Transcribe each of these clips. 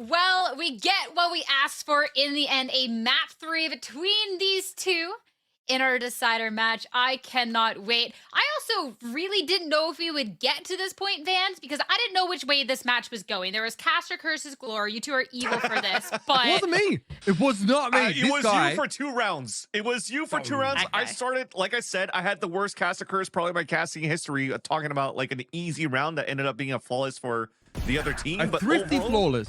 Well, we get what we asked for in the end, a map 3 between these two in our decider match. I cannot wait. I also really didn't know if we would get to this point, Vans, because I didn't know which way this match was going. There was Caster Curses galore. You two are evil for this, but It wasn't me. It was not me. It was you for 2 rounds. It was you for 2 rounds. I started, like I said, I had the worst caster curse probably my casting history, talking about like an easy round that ended up being a flawless for the other team. A thrifty flawless.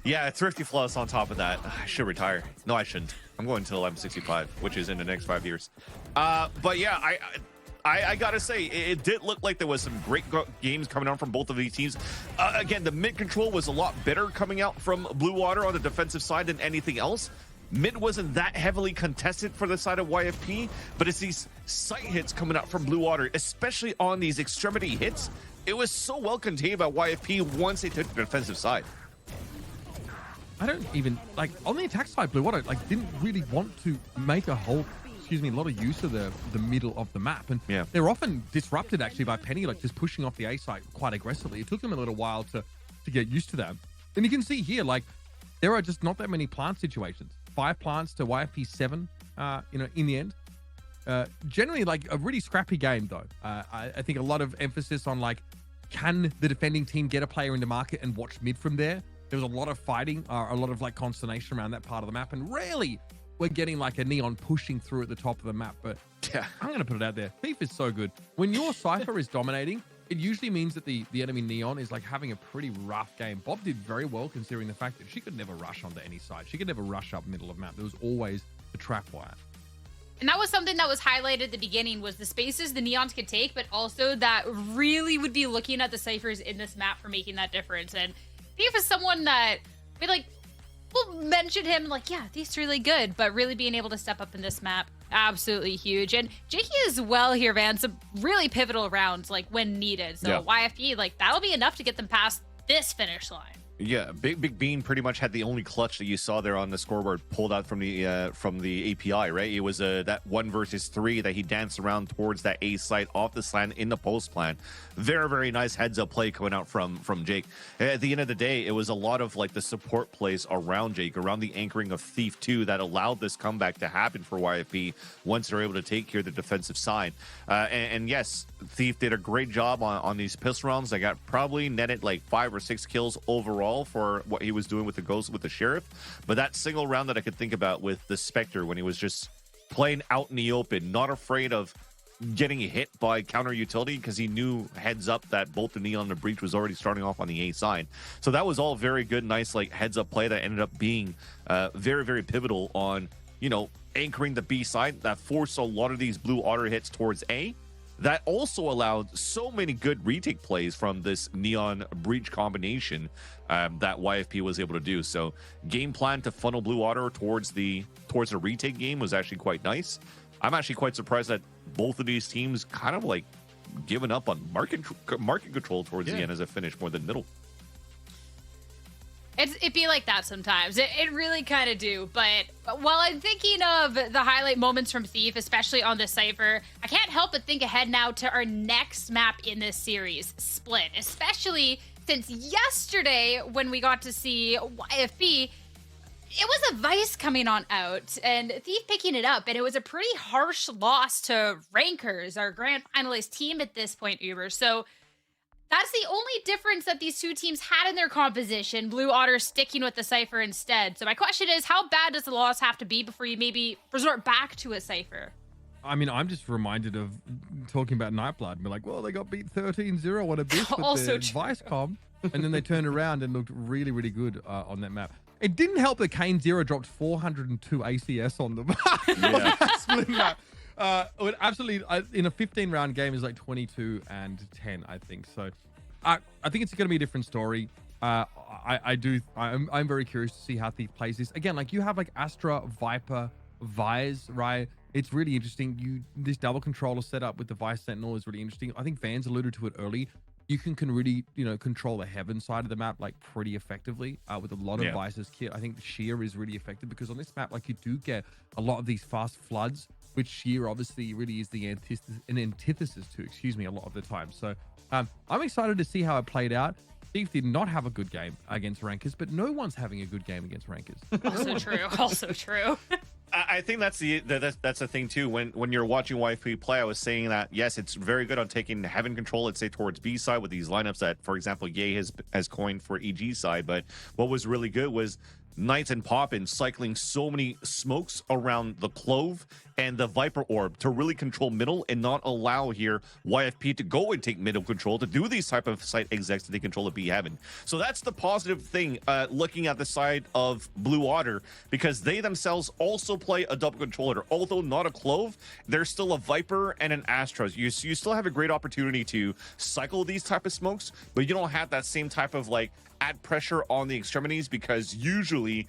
Yeah, thrifty flawless on top of that. I should retire. No, I shouldn't. I'm going until I'm 65, which is in the next 5 years. But yeah, I gotta say, it did look like there was some great games coming out from both of these teams. Again, the mid control was a lot better coming out from Blue Water on the defensive side than anything else. Mid wasn't that heavily contested for the side of YFP, but it's these sight hits coming out from Blue Water, especially on these extremity hits. It was so well contained by YFP once they took the defensive side. I don't even like on the attack side. Blue Water didn't really want to make a lot of use of the middle of the map, and yeah, they're often disrupted actually by Penny, just pushing off the A site quite aggressively. It took them a little while to get used to that, and you can see here there are just not that many plant situations. 5 plants to YFP 7. In the end, generally a really scrappy game though. I think a lot of emphasis on can the defending team get a player into market and watch mid from there. There was a lot of fighting, a lot of consternation around that part of the map, and rarely we're getting a Neon pushing through at the top of the map. But yeah, I'm going to put it out there. Thief is so good. When your Cypher is dominating, it usually means that the enemy Neon is having a pretty rough game. Bob did very well considering the fact that she could never rush onto any side. She could never rush up middle of map. There was always the trap wire. And that was something that was highlighted at the beginning, was the spaces the Neons could take, but also that really would be looking at the Cyphers in this map for making that difference. And Thief is someone that we'll mention him yeah, Thief's really good, but really being able to step up in this map, absolutely huge. And Jakey as well here, Van, some really pivotal rounds when needed. So yeah, YFP, that'll be enough to get them past this finish line. Yeah, Big Bean pretty much had the only clutch that you saw there on the scoreboard pulled out from the API, right? It was that 1 versus 3 that he danced around towards that A site off the slant in the post plan. Very, very nice heads up play coming out from Jake. At the end of the day, it was a lot of the support plays around Jake, around the anchoring of Thief 2 that allowed this comeback to happen for YFP once they're able to take care of the defensive side. And yes, Thief did a great job on these pistol rounds. They got probably netted 5 or 6 kills overall for what he was doing with the Ghost with the Sheriff. But that single round that I could think about with the Spectre, when he was just playing out in the open, not afraid of getting hit by counter utility because he knew heads up that both the Neon and the Breach was already starting off on the A side. So that was all very good, nice heads up play that ended up being very, very pivotal on anchoring the B side that forced a lot of these Blue Otter hits towards A. That also allowed so many good retake plays from this Neon Breach combination that YFP was able to do. So game plan to funnel Blue Otter towards the retake game was actually quite nice. I'm actually quite surprised that both of these teams kind of given up on market control towards the end as a finish more than middle. It be like that sometimes. It really kind of do. But while I'm thinking of the highlight moments from Thief, especially on the Cypher, I can't help but think ahead now to our next map in this series, Split. Especially since yesterday when we got to see YFP, it was a Vice coming on out and Thief picking it up. And it was a pretty harsh loss to Rankers, our grand finalist team at this point, Uber. So that's the only difference that these two teams had in their composition, Blue Otter sticking with the Cypher instead. So my question is, how bad does the loss have to be before you maybe resort back to a Cypher? I mean, I'm just reminded of talking about Nightblood. And we're well, they got beat 13-0 on a bit with the Vice com. And then they turned around and looked really, really good on that map. It didn't help that Kane Zero dropped 402 ACS on them. Yeah. Split map. Absolutely, in a 15-round game is 22-10, I think. So I think it's going to be a different story. I'm very curious to see how Thief plays this. Again, you have Astra, Viper, Vise, right? It's really interesting. This double controller setup with the Vice Sentinel is really interesting. I think Vans alluded to it early. You can really, control the heaven side of the map pretty effectively with a lot of Vice's kit. I think Sheer is really effective because on this map, you do get a lot of these fast floods, which Sheer obviously really is the antithesis to, a lot of the time. So I'm excited to see how it played out. Steve did not have a good game against Rankers, but no one's having a good game against Rankers. Also true. Also true. I think that's the thing too. When you're watching YFP play, I was saying that yes, it's very good on taking heaven control, let's say towards B side with these lineups that, for example, Ye has coined for EG side. But what was really good was Knights and Poppin cycling so many smokes around the Clove and the Viper Orb to really control middle and not allow here YFP to go and take middle control to do these type of site execs that they control at B Heaven. So that's the positive thing looking at the side of Blue Water, because they themselves also play a double controller. Although not a Clove, they're still a Viper and an Astra. You still have a great opportunity to cycle these type of smokes, but you don't have that same type of like add pressure on the extremities, because usually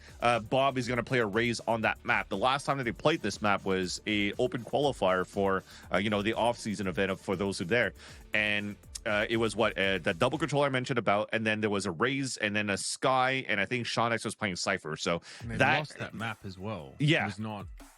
Bob is going to play a raise on that map. The last time that they played this map was a open qualifier for the off-season event for those who are there, and it was that double control I mentioned about, and then there was a raise and then a Sky, and I think Shawnex was playing Cypher. So they that lost that map as well. Yeah,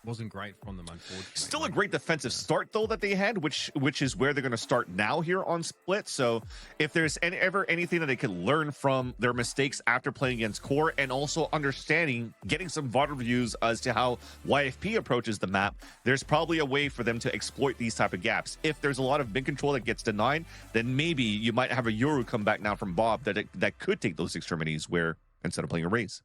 it wasn't great from them, unfortunately. Still a great defensive start though that they had, which is where they're going to start now here on Split. So if there's ever anything that they can learn from their mistakes after playing against Core, and also getting some VOD reviews as to how YFP approaches the map, there's probably a way for them to exploit these type of gaps. If there's a lot of mid control that gets denied, then maybe you might have a Yoru come back now from Bob that could take those extremities where instead of playing a raise.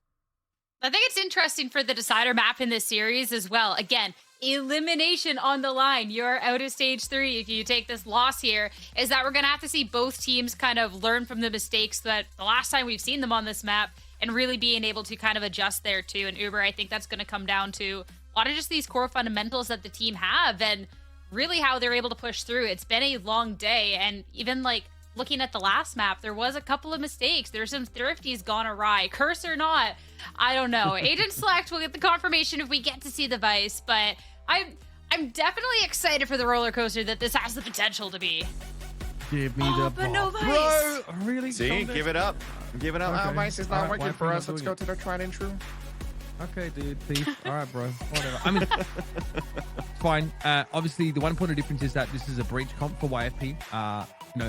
I think it's interesting for the decider map in this series as well. Again, elimination on the line. You're out of stage 3 if you take this loss here, is that we're going to have to see both teams kind of learn from the mistakes that the last time we've seen them on this map, and really being able to kind of adjust there too. And Uber, I think that's going to come down to a lot of just these core fundamentals that the team have, and really how they're able to push through. It's been a long day, and even like looking at the last map, there was a couple of mistakes. There's some thrifties gone awry. Curse or not, I don't know. Agent Select will get the confirmation if we get to see the Vice, but I'm definitely excited for the roller coaster that this has the potential to be. Give me the but no Vice. Bro, really? See, give it up. Give it up. Okay. Vice is not working for us. Let's doing go it? to the tried and true. Okay, dude, thief. All right, bro. Whatever. I mean, it's fine. Obviously, the one point of difference is that this is a breach comp for YFP.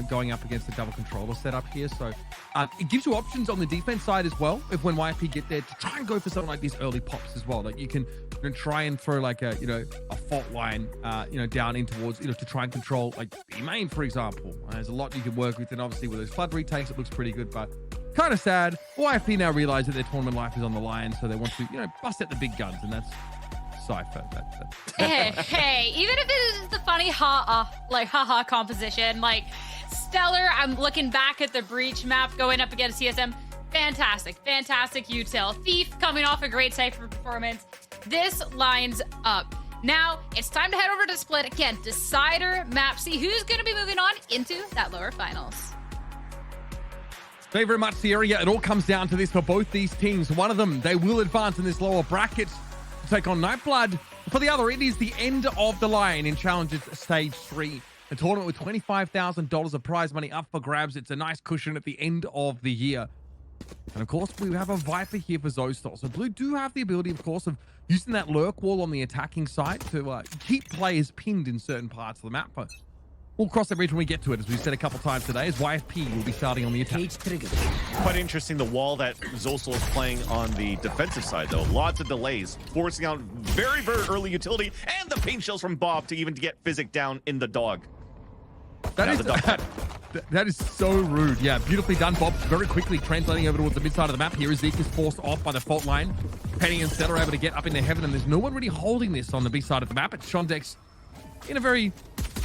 Going up against the double controller setup here. So it gives you options on the defense side as well. If when YFP get there, to try and go for something like these early pops as well. Like you can try and throw like a fault line, down in towards, to try and control like B main, for example. There's a lot you can work with, and obviously with those flood retakes, it looks pretty good, but kind of sad. YFP now realize that their tournament life is on the line, so they want to, bust out the big guns, and that's Cypher. Hey, even if it is the funny haha composition, like Stellar, I'm looking back at the Breach map going up against CSM. Fantastic util. Thief coming off a great Cypher performance. This lines up. Now, it's time to head over to Split again. Decider map. See who's going to be moving on into that lower finals. Thank you very much, Sierra. It all comes down to this for both these teams. One of them, they will advance in this lower bracket to take on Nightblood. For the other, it is the end of the line in Challengers Stage 3. A tournament with $25,000 of prize money up for grabs. It's a nice cushion at the end of the year. And of course, we have a Viper here for Zostal. So Blue do have the ability, of course, of using that lurk wall on the attacking side to keep players pinned in certain parts of the map. But we'll cross that bridge when we get to it, as we've said a couple times today, as YFP will be starting on the attack. Quite interesting, the wall that Zostal is playing on the defensive side, though. Lots of delays, forcing out very, very early utility, and the paint shells from Bob to even get Physic down in the dog. That is so rude. Yeah, beautifully done, Bob. Very quickly translating over towards the mid side of the map here as Zeke is forced off by the fault line. Penny and Stella are able to get up into heaven, and there's no one really holding this on the B side of the map. It's Shondex in a very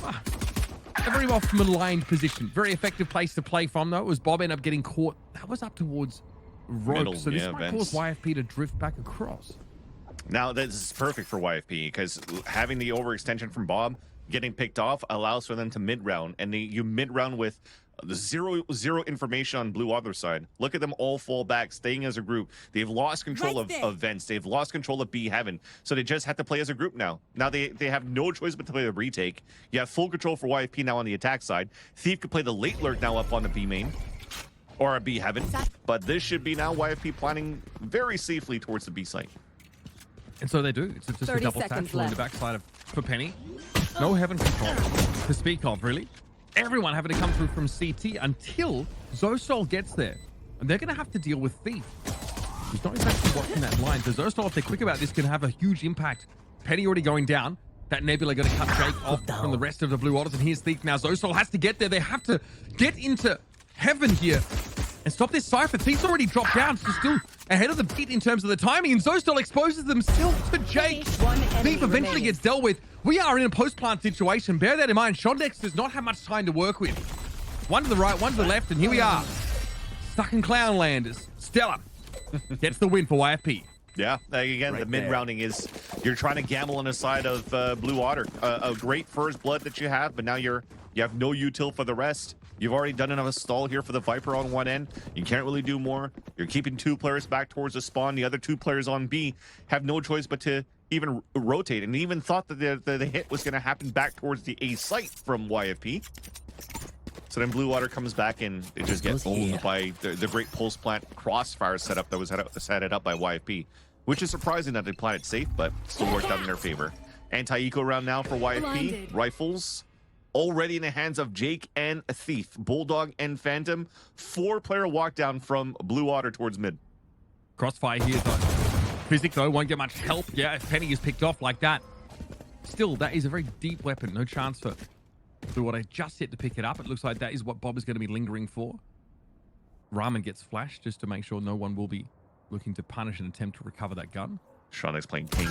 off-maligned position. Very effective place to play from, though. It was Bob ended up getting caught. That was up towards Rogue, so this might cause YFP to drift back across. Now, this is perfect for YFP, because having the overextension from Bob getting picked off allows for them to mid-round, and you mid-round with the zero information on Blue other side. Look at them all fall back, staying as a group. They've lost control of events. They've lost control of B Heaven, so they just have to play as a group now. Now they have no choice but to play the retake. You have full control for YFP now on the attack side. Thief could play the late lurk now up on the B main, or a B Heaven, but this should be now YFP planning very safely towards the B site. And so they do. It's just a double stack on the backside for Penny. No heaven control to speak of, really. everyone having to come through from CT until Zosol gets there. And they're going to have to deal with Thief. He's not exactly watching that line. So Zosol, if they're quick about this, can have a huge impact. Penny already going down. That Nebula going to cut Jake off from the rest of the Blue Otters. And here's Thief now. Zosol has to get there. They have to get into heaven here and stop this Cypher. Thief's already dropped down, so still ahead of the beat in terms of the timing. And Zosol exposes themselves to Jake. Thief eventually gets dealt with. We are in a post-plant situation. Bear that in mind. Shondex does not have much time to work with. One to the right, one to the left, and here we are. Stuck in Clown Landers. Stella gets the win for YFP. Yeah, again, right, the mid-rounding is you're trying to gamble on the side of Blue Otter. A great first blood that you have, but now you have no util for the rest. You've already done enough stall here for the Viper on one end. You can't really do more. You're keeping 2 players back towards the spawn. The other 2 players on B have no choice but to even rotate, and even thought that the hit was going to happen back towards the A site from YFP. So then Blue Water comes back and it just gets owned by the great pulse plant crossfire setup that was set up by YFP, which is surprising that they played it safe, but still worked out in their favor. Anti-eco round now for YFP. Rifles already in the hands of Jake and Thief. Bulldog and Phantom. 4-player walk down from Blue Water towards mid. Crossfire here though. Physic though won't get much help. Yeah, if Penny is picked off like that. Still, that is a very deep weapon. No chance for Blue Water just hit to pick it up. It looks like that is what Bob is going to be lingering for. Ramen gets flashed just to make sure no one will be looking to punish and attempt to recover that gun. Shondex playing King.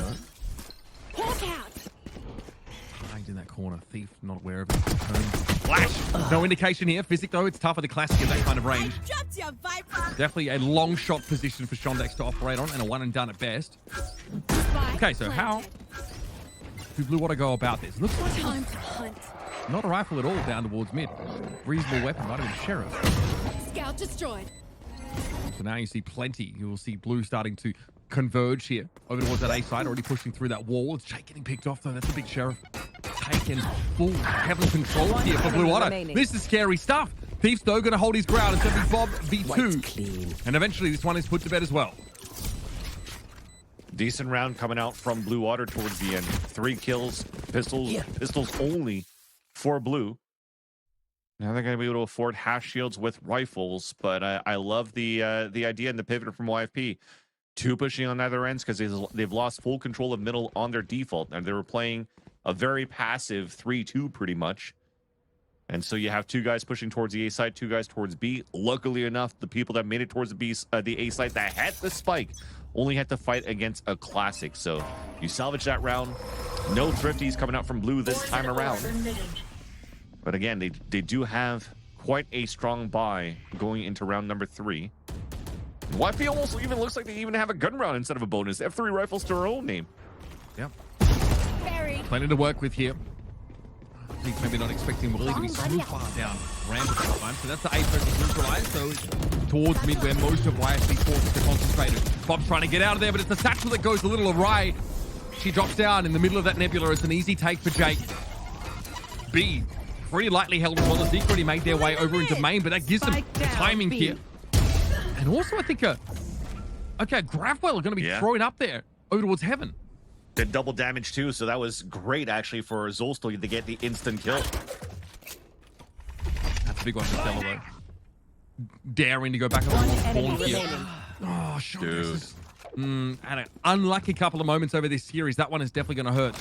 Hide in that corner. Thief not aware of it. Flash. No indication here. Physic though, it's tougher to classic at that kind of range. Definitely a long shot position for Shondex to operate on, and a one and done at best. Okay, so how do Blue Water go about this? Looks like time to hunt. Not a rifle at all down towards mid. Reasonable weapon, might have been Sheriff. Scout destroyed. So now you see plenty. You will see Blue starting to converge here over towards that A side, already pushing through that wall. It's Jake getting picked off though. That's a big Sheriff. Taken full heaven control here for Blue Water. This is scary stuff. Thief's though going to hold his ground. It's going to be Bob V2. And eventually this one is put to bed as well. Decent round coming out from Blue Water towards the end. 3 kills, pistols only for Blue. Now they're going to be able to afford half shields with rifles, but I love the idea and the pivot from YFP. 2 pushing on either ends because they've lost full control of middle on their default, and they were playing a very passive 3-2 pretty much. And so you have 2 guys pushing towards the A side, 2 guys towards B. Luckily enough, the people that made it towards the A side that had the spike only had to fight against a classic. So you salvage that round. No thrifties coming out from Blue this time around. But again, they do have quite a strong buy going into round number 3. YFP almost even looks like they even have a gun round instead of a bonus. They have 3 rifles to their own name. Yep. Plenty to work with here. I think maybe not expecting Willie to be so far down ramp at that time. So that's the A versus neutralized. So it's towards mid where most of YFP's forces are concentrated. Bob's trying to get out of there, but it's the satchel that goes a little awry. She drops down in the middle of that nebula. It's an easy take for Jake. B pretty lightly held as well as Zeke already made their way over into main, but that gives them the timing here. And also I think Gravwell are going to be thrown up there over towards heaven. Did double damage too, so that was great actually for Zolstel to get the instant kill. That's a big one for Stella though. Daring to go back on the spawn here. Oh, sure. Had an unlucky couple of moments over this series. That one is definitely going to hurt.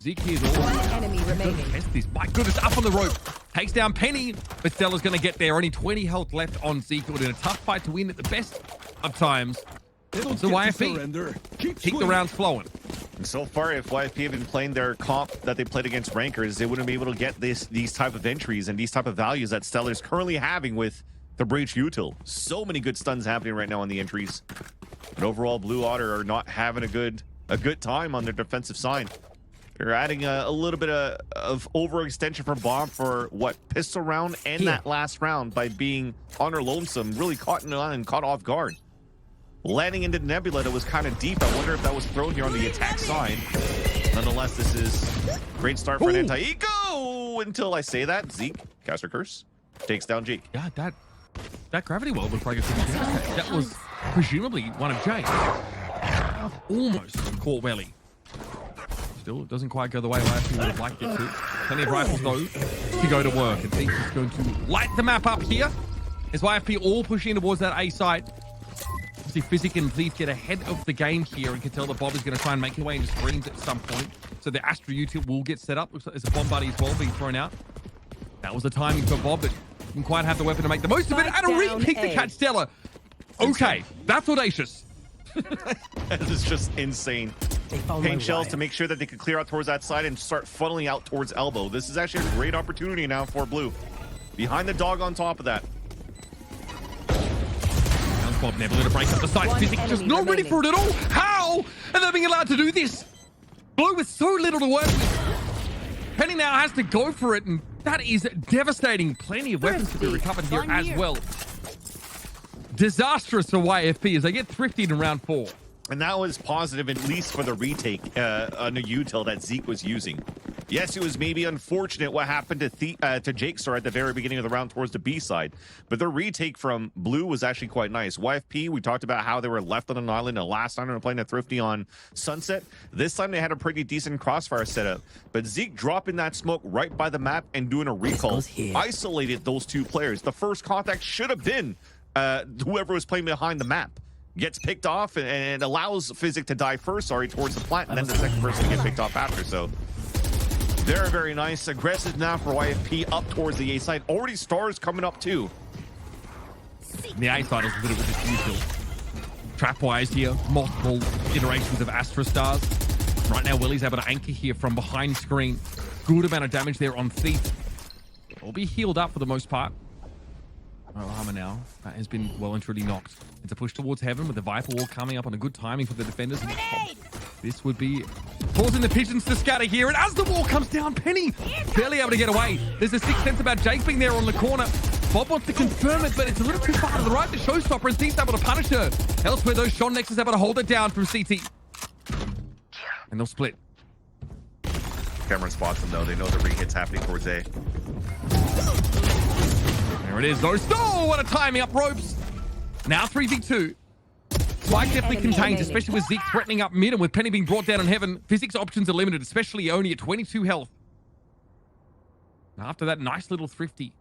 Zeke here's all. One enemy remaining. Test this. My goodness, up on the rope. Takes down Penny, but Stella's going to get there. Only 20 health left on Zeke. It would have been a tough fight to win at the best of times. So YFP, keep the rounds flowing. And so far, if YFP have been playing their comp that they played against rankers, they wouldn't be able to get these type of entries and these type of values that Stellar is currently having with the Breach Util. So many good stuns happening right now on the entries. But overall, Blue Otter are not having a good time on their defensive side. They're adding a little bit of overextension for Bomb for what pistol round and that last round by being on her lonesome, really caught in and caught off guard. Landing into Nebula that was kind of deep. I wonder if that was thrown here on the attack side. Nonetheless, this is great start for an anti-eco until I say that. Zeke, caster curse, takes down Jake. Yeah, that gravity well looked like a pretty good attack. That was presumably one of Jake. Almost caught Welly. Still, it doesn't quite go the way I actually would have liked it to. Plenty of rifles though. to go to work. And Thief is going to light the map up here. As YFP all pushing towards that A site. See Physic and Thief get ahead of the game here, and can tell that Bob is going to try and make his way into screens at some point. So the Astra util will get set up. Looks like there's a bomb buddy as well being thrown out. That was the timing for Bob, but didn't quite have the weapon to make the most of it. And a re-pick to catch Stella. Okay, that's audacious. This is just insane. Paint shells to make sure that they can clear out towards that side and start funneling out towards elbow. This is actually a great opportunity now for Blue. Behind the dog on top of that. Bob never let it break up the site. Physic just not ready for it at all. How are they being allowed to do this? Blue with so little to work with. Penny now has to go for it, and that is devastating. Plenty of weapons to be recovered here as well. Disastrous for YFP as they get thrifted in round 4. And that was positive, at least for the retake on the util that Zeke was using. Yes, it was maybe unfortunate what happened to Jake Star at the very beginning of the round towards the B side, but the retake from Blue was actually quite nice. YFP, we talked about how they were left on an island the last time they were playing a Thrifty on Sunset. This time they had a pretty decent crossfire setup, but Zeke dropping that smoke right by the map and doing a recall isolated those two players. The first contact should have been whoever was playing behind the map. Gets picked off and allows Physic to die first, towards the plant, and then the second person to get picked off after. So very, very nice. Aggressive now for YFP up towards the A side. Already stars coming up too. The A side is a little bit usual. Trapwise here, multiple iterations of Astra stars. Right now, Willie's able to anchor here from behind screen. Good amount of damage there on Thief. Will be healed up for the most part. Oh, armor now. That has been well and truly knocked. It's a push towards heaven with the Viper Wall coming up on a good timing for the defenders. This would be causing the pigeons to scatter here. And as the wall comes down, Penny barely able to get away. There's a sixth sense about Jake being there on the corner. Bob wants to confirm it, but it's a little too far to the right. The showstopper, and Thief's able to punish her. Elsewhere, though, Sean Nex is able to hold it down from CT. And they'll split. Cameron spots them, though. They know the re-hit's happening towards A. There it is, though. Oh, what a timing up ropes. Now 3v2. Spike definitely contained, especially with Zeke threatening up mid, and with Penny being brought down on heaven. Physics options are limited, especially only at 22 health. And after that nice little thrifty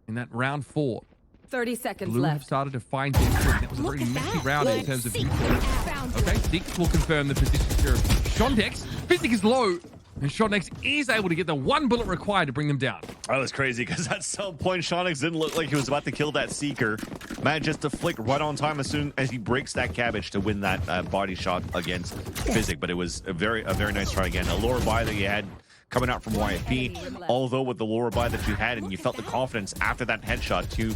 in that round 4. 30 seconds Blue have left. started to find their foot. That was a very messy round in terms of okay, Zeke will confirm the position here of Shondex. Physics is low. And Shondex is able to get the one bullet required to bring them down. That was crazy because at some point, Shondex didn't look like he was about to kill that Seeker. Managed just to flick right on time as soon as he breaks that cabbage to win that body shot against Physic. But it was a very nice try again. A lower buy that you had coming out from YFP, although with the lower buy that you had and you felt the confidence after that headshot to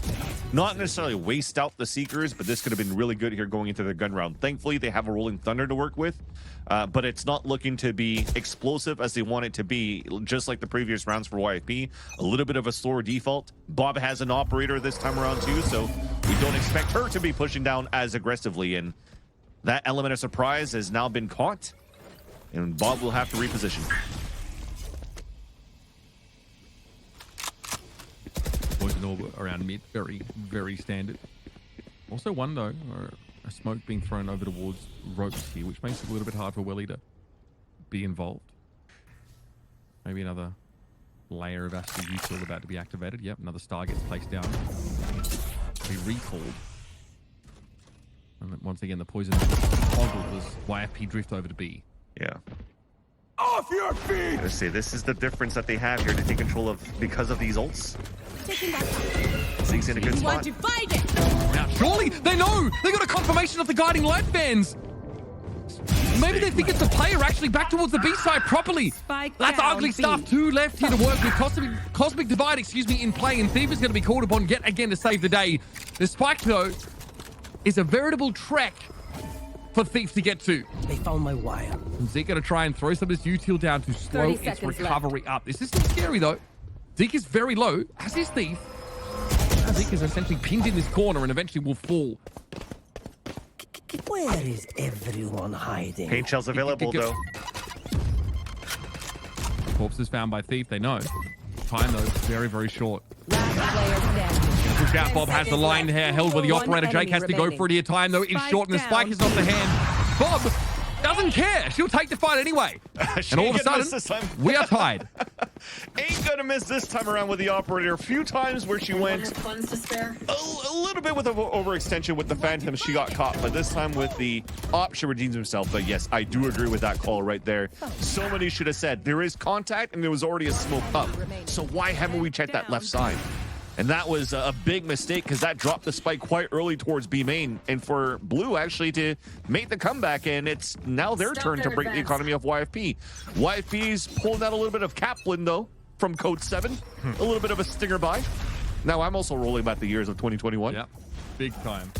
not necessarily waste out the Seekers, but this could have been really good here going into the gun round. Thankfully, they have a Rolling Thunder to work with, but it's not looking to be explosive as they want it to be, just like the previous rounds for YFP. A little bit of a slower default. Bob has an operator this time around too, so we don't expect her to be pushing down as aggressively, and that element of surprise has now been caught, and Bob will have to reposition. Poison orb around mid, very standard. Also one though, or a smoke being thrown over towards ropes here, which makes it a little bit hard for Willie to be involved. Maybe another layer of Astra util about to be activated. Yep, another star gets placed down. Be recalled. And once again, the poison toggle was YFP drift over to B. Yeah. Off your feet! Let's see, this is the difference that they have here to take control of because of these ults. Zeke's in a good spot. Now, surely they know! They got a confirmation of the guiding light fans! Maybe they think it's a player actually back towards the B side properly. That's ugly stuff. 2 left here to work with Cosmic Divide, in play, and Thief is going to be called upon yet again to save the day. The spike, though, is a veritable trek for Thief to get to. They found my wire. And Zeke going to try and throw some of this util down to slow its recovery up. This is still scary, though. Zeke is very low, as is Thief. Zeke is essentially pinned in this corner and eventually will fall. Where is everyone hiding? Paint shells available, though. Corpse is found by Thief, they know. Time, though, very short. Push out, Bob has the line here held where the operator Jake has to go for it here. Time, though, is short and the spike is off the hand. Bob Doesn't care. She'll take the fight anyway. She And all ain't of a gonna miss sudden, this time. we are tied. Ain't gonna miss this time around with the operator. A few times where she went Funds to spare. a little bit with an overextension with the Phantom, she got caught. But this time with the op, she redeems herself. But yes, I do agree with that call right there. So many should have said there is contact and there was already a smoke up. So why haven't we checked that left side? And that was a big mistake because that dropped the spike quite early towards B main. And for Blue actually to make the comeback, and it's now their turn to break the economy of YFP. YFP's pulling out a little bit of Kaplan, though, from Code 7. A little bit of a stinger buy. Now I'm also rolling back the years of 2021. Yep, big time.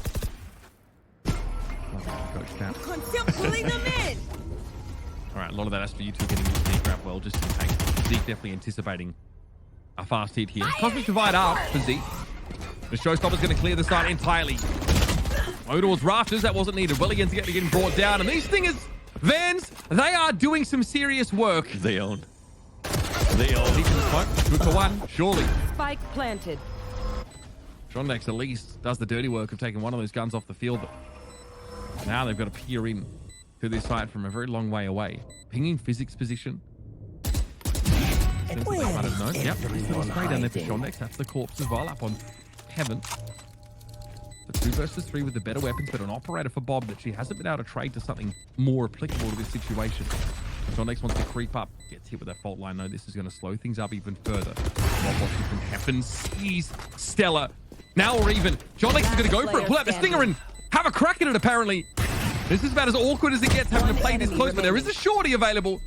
Coach Cap. Pulling them in. All right, a lot of that has to be you two getting your sneak grab well, just in case. Zeke definitely anticipating a fast hit here. Cosmic Divide up for Zeke. The Showstopper's going to clear the side entirely. Odor's rafters, that wasn't needed. Willigan's getting brought down. And these Stingers, Vans, they are doing some serious work. They own. They own. Good for one, surely. Spike planted. Shondex at least does the dirty work of taking one of those guns off the field. But now they've got to peer in to this side from a very long way away. Pinging physics position. I don't know. Yep, straight down there for Shondex. That's the corpse as well, up on Heaven. But 2 versus 3 with the better weapons, but an operator for Bob that she hasn't been able to trade to something more applicable to this situation. Shondex wants to creep up. Gets hit with that fault line, though. This is going to slow things up even further. Bob watching from Heaven sees Stella. Now or even. Shondex is going to go for it. Pull out the stinger and have a crack at it, apparently. This is about as awkward as it gets having to play this close, but there is a shorty available.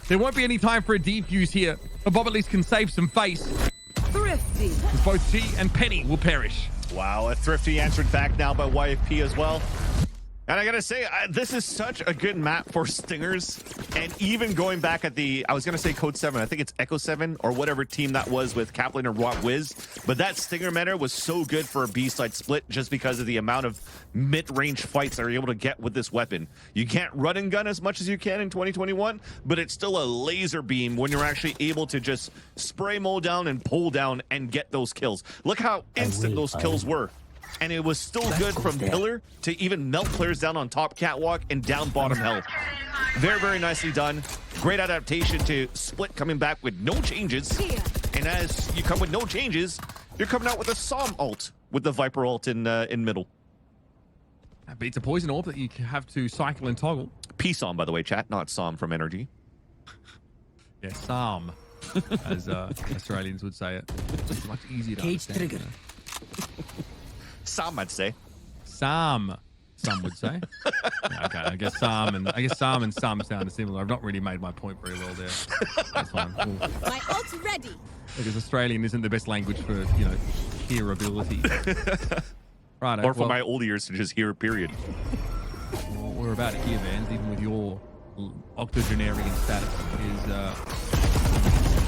There won't be any time for a defuse here, but Bob at least can save some face. Thrifty. Because both she and Penny will perish. Wow, a Thrifty answered back now by YFP as well. And I gotta say, this is such a good map for Stingers. And even going back at the, I was gonna say Code 7, I think it's Echo 7 or whatever team that was with Kaplan and Rock Wiz. But that Stinger meta was so good for a B-side split just because of the amount of mid-range fights that are able to get with this weapon. You can't run and gun as much as you can in 2021, but it's still a laser beam when you're actually able to just spray mold down and pull down and get those kills. Look how instant those kills were. And it was still good from pillar to even melt players down on top catwalk and down bottom health. Very, very nicely done. Great adaptation to split coming back with no changes. And as you come with no changes, you're coming out with a Psalm ult with the Viper ult in middle. That beats a poison orb that you have to cycle and toggle. P-Psalm, by the way, chat, not Psalm from Energy. Yeah, Psalm, as Australians would say it. It's much easier to Cage understand. trigger. Psalm, I'd say. Psalm, some would say. Yeah, okay, I guess Psalm and Psalm sound similar. I've not really made my point very well there. That's fine. Cool. My ult's ready. Because Australian isn't the best language for, hearability. Right. Or for my old ears to just hear, period. Well, we're about to hear, Vans, even with your octogenarian status.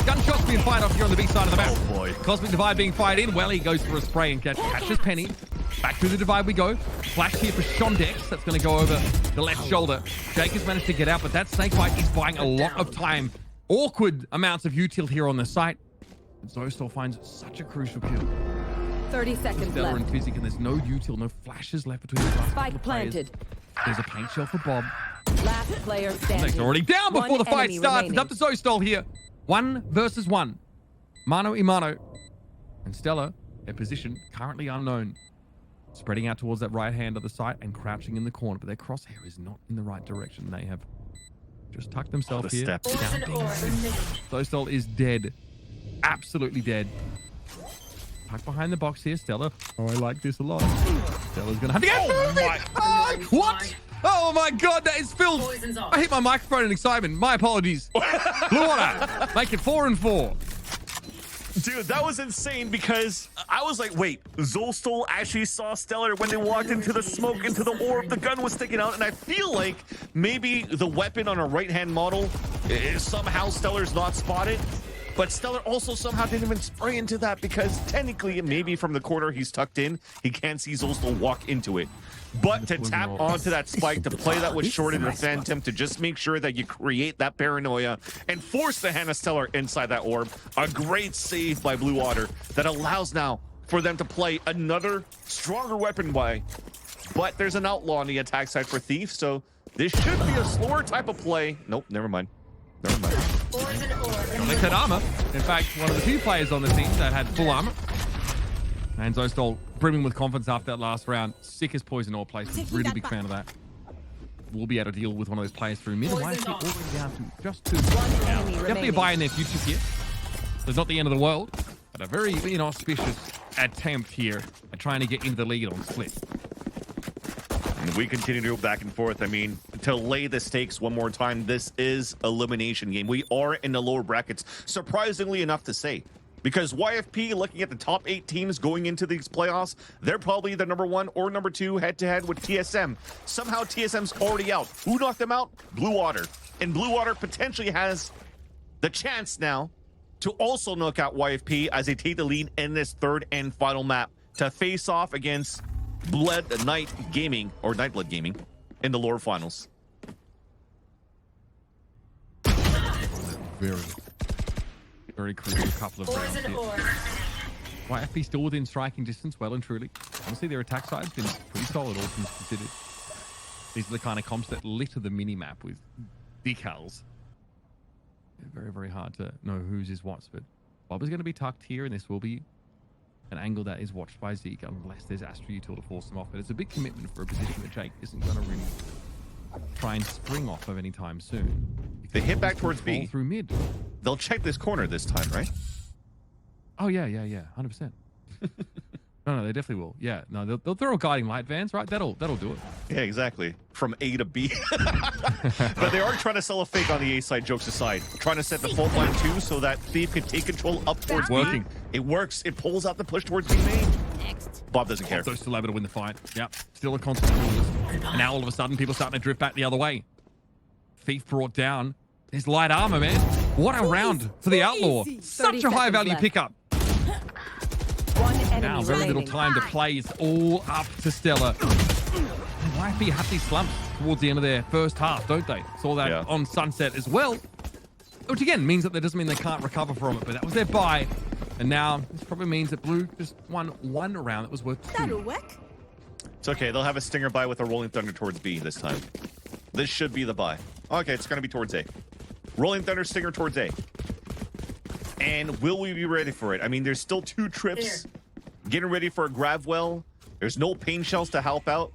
Gunshots being fired off here on the B side of the map. Oh boy. Cosmic Divide being fired in. Well, he goes for a spray and catches Penny. Back through the divide we go. Flash here for Shondex. That's going to go over the left shoulder. Jake has managed to get out, but that snakebite is buying a lot of time. Awkward amounts of util here on the site. And Zostal finds such a crucial kill. 30 seconds Stellar and left. Physic, and there's no util, no flashes left between the last couple Spike of players. planted. There's a paint shell for Bob. Last player standing. Next already down before One the fight enemy starts. It's remaining. up to Zostal here. 1 versus 1. Mano y mano. And Stella, their position currently unknown. Spreading out towards that right hand of the site and crouching in the corner, but their crosshair is not in the right direction. They have just tucked themselves The here. step. Zostal is dead. Absolutely dead. Tucked behind the box here, Stella. Oh, I like this a lot. Stella's gonna have to get moving. Oh, what? Oh my God, that is filth. I hit my microphone in excitement. My apologies. Blue Water, make it 4 and 4. Dude, that was insane because I was like, wait, Zostal actually saw Stellar when they walked into the smoke, into the orb, the gun was sticking out, and I feel like maybe the weapon on a right-hand model, somehow Stellar's not spotted, but Stellar also somehow didn't even spray into that because technically, maybe from the corner he's tucked in, he can't see Zostal walk into it. But to tap onto that spike, to play that with Short and the Phantom, to just make sure that you create that paranoia and force the Hannah Stellar inside that orb. A great save by Blue Water that allows now for them to play another stronger weapon by. But there's an outlaw on the attack side for Thief, so This should be a slower type of play. Nope, never mind. Never mind. They had armor. In fact, one of the few players on the team that had full armor. And Zostal brimming with confidence after that last round. Sick as poison ore placement. Really big fan of that. We'll be able to deal with one of those players through mid. YFP all the way down to just 2. Now, definitely a buy in their futures here. So it's not the end of the world, but a very inauspicious attempt here at trying to get into the lead on split. And we continue to go back and forth. I mean, to lay the stakes one more time, this is elimination game. We are in the lower brackets, surprisingly enough to say. Because YFP, looking at the top 8 teams going into these playoffs, they're probably the number 1 or number 2 head-to-head with TSM. Somehow TSM's already out. Who knocked them out? Blue Water. And Blue Water potentially has the chance now to also knock out YFP as they take the lead in this 3rd and final map to face off against Nightblood Gaming in the lower finals. Very crucial couple of rounds here. YFP still within striking distance, well and truly. Honestly, their attack side's been pretty solid, all things considered. These are the kind of comps that litter the mini-map with decals. Very, very hard to know whose is what's, but Bob is going to be tucked here, and this will be an angle that is watched by Zeke, unless there's Astra Util to force them off. But it's a big commitment for a position that Jake isn't going to really try and spring off of anytime soon. They hit back towards B. Through mid. They'll check this corner this time, right? Oh, yeah, 100%. No, they definitely will. Yeah, no, they'll throw a guiding light, Vans, right? That'll do it. Yeah, exactly. From A to B. But they are trying to sell a fake on the A side, jokes aside. Trying to set the fault line too so that Thief can take control up towards B. Working. It works. It pulls out the push towards B main. Next. Bob doesn't care. So still able to win the fight. Yep, still a constant rulers. And now all of a sudden, people starting to drift back the other way. Thief brought down his light armor, man. What a round for the Outlaw. Such a high value pickup. Now very little time to play. It's all up to Stella. YFP have these slumps towards the end of their first half, don't they? Saw that on Sunset as well. Which again means that doesn't mean they can't recover from it, but that was their bye. And now this probably means that Blue just won 1 round that was worth 2. That'll work. It's okay. They'll have a Stinger buy with a Rolling Thunder towards B this time. This should be the buy. Okay, it's going to be towards A. Rolling Thunder, Stinger towards A. And will we be ready for it? I mean, there's still 2 trips. Getting ready for a grab well. There's no pain shells to help out.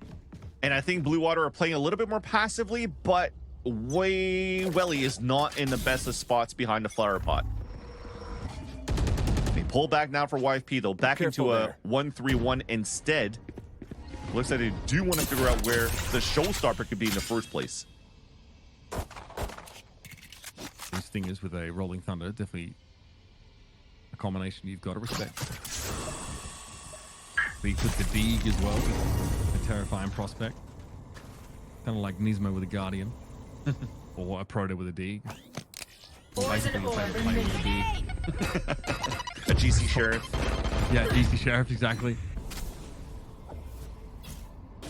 And I think Blue Water are playing a little bit more passively, but Welly is not in the best of spots behind the flower pot. They pull back now for YFP, though. Back into a 1-3-1 instead. Looks like they do want to figure out where the showstopper could be in the first place. These Stingers with a Rolling Thunder, definitely a combination you've got to respect. We took the Deeg as well, a terrifying prospect. Kind of like Nismo with a Guardian. Or a Proto with a Deeg. Or basically the same player with a Deeg. A GC Sheriff. Yeah, GC Sheriff, exactly.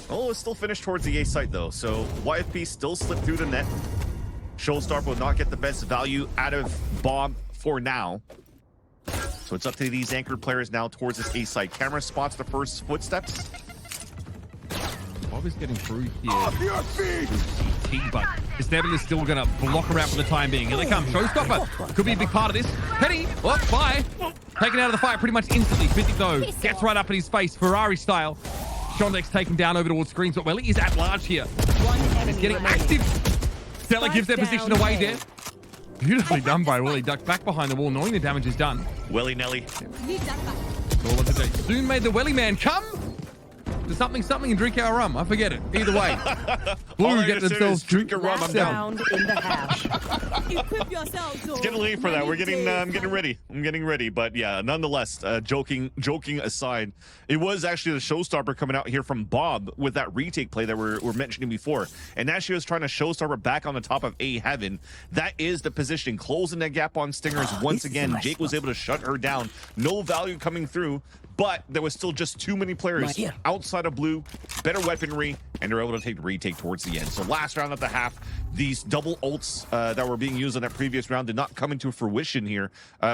Oh, it's still finished towards the A site, though. So YFP still slipped through the net. Showstar will not get the best value out of Bob for now. So it's up to these anchored players now towards this A site. Camera spots the first footsteps. Bob is getting through here. CT, but this Neville is still going to block her out for the time being. Here they come. Showstopper could be a big part of this. Penny, bye. Taken out of the fight pretty much instantly. Fizzy, though, gets right up in his face, Ferrari style. Shondek's taken down over towards screens, but Welly is at large here. He's getting active. Stella gives their position away there. Beautifully done by Willie. Ducked back behind the wall, knowing the damage is done. Welly Nelly. All of the day. Soon may the Welly man come to something and drink our rum. I forget it. Either way. Blue get themselves drink a rum. I'm down. Round in the half. Equip yourselves. It's getting late for that. We're getting I'm getting ready. I'm getting ready. But yeah, nonetheless, joking aside, it was actually the showstopper coming out here from Bob with that retake play that we're mentioning before. And now she was trying to showstopper back on the top of A Heaven. That is the position. Closing that gap on Stingers once again. Jake was able to shut her down. No value coming through. But there was still just too many players outside of Blue, better weaponry, and they're able to take the retake towards the end. So last round at the half, these double ults that were being used in that previous round did not come into fruition here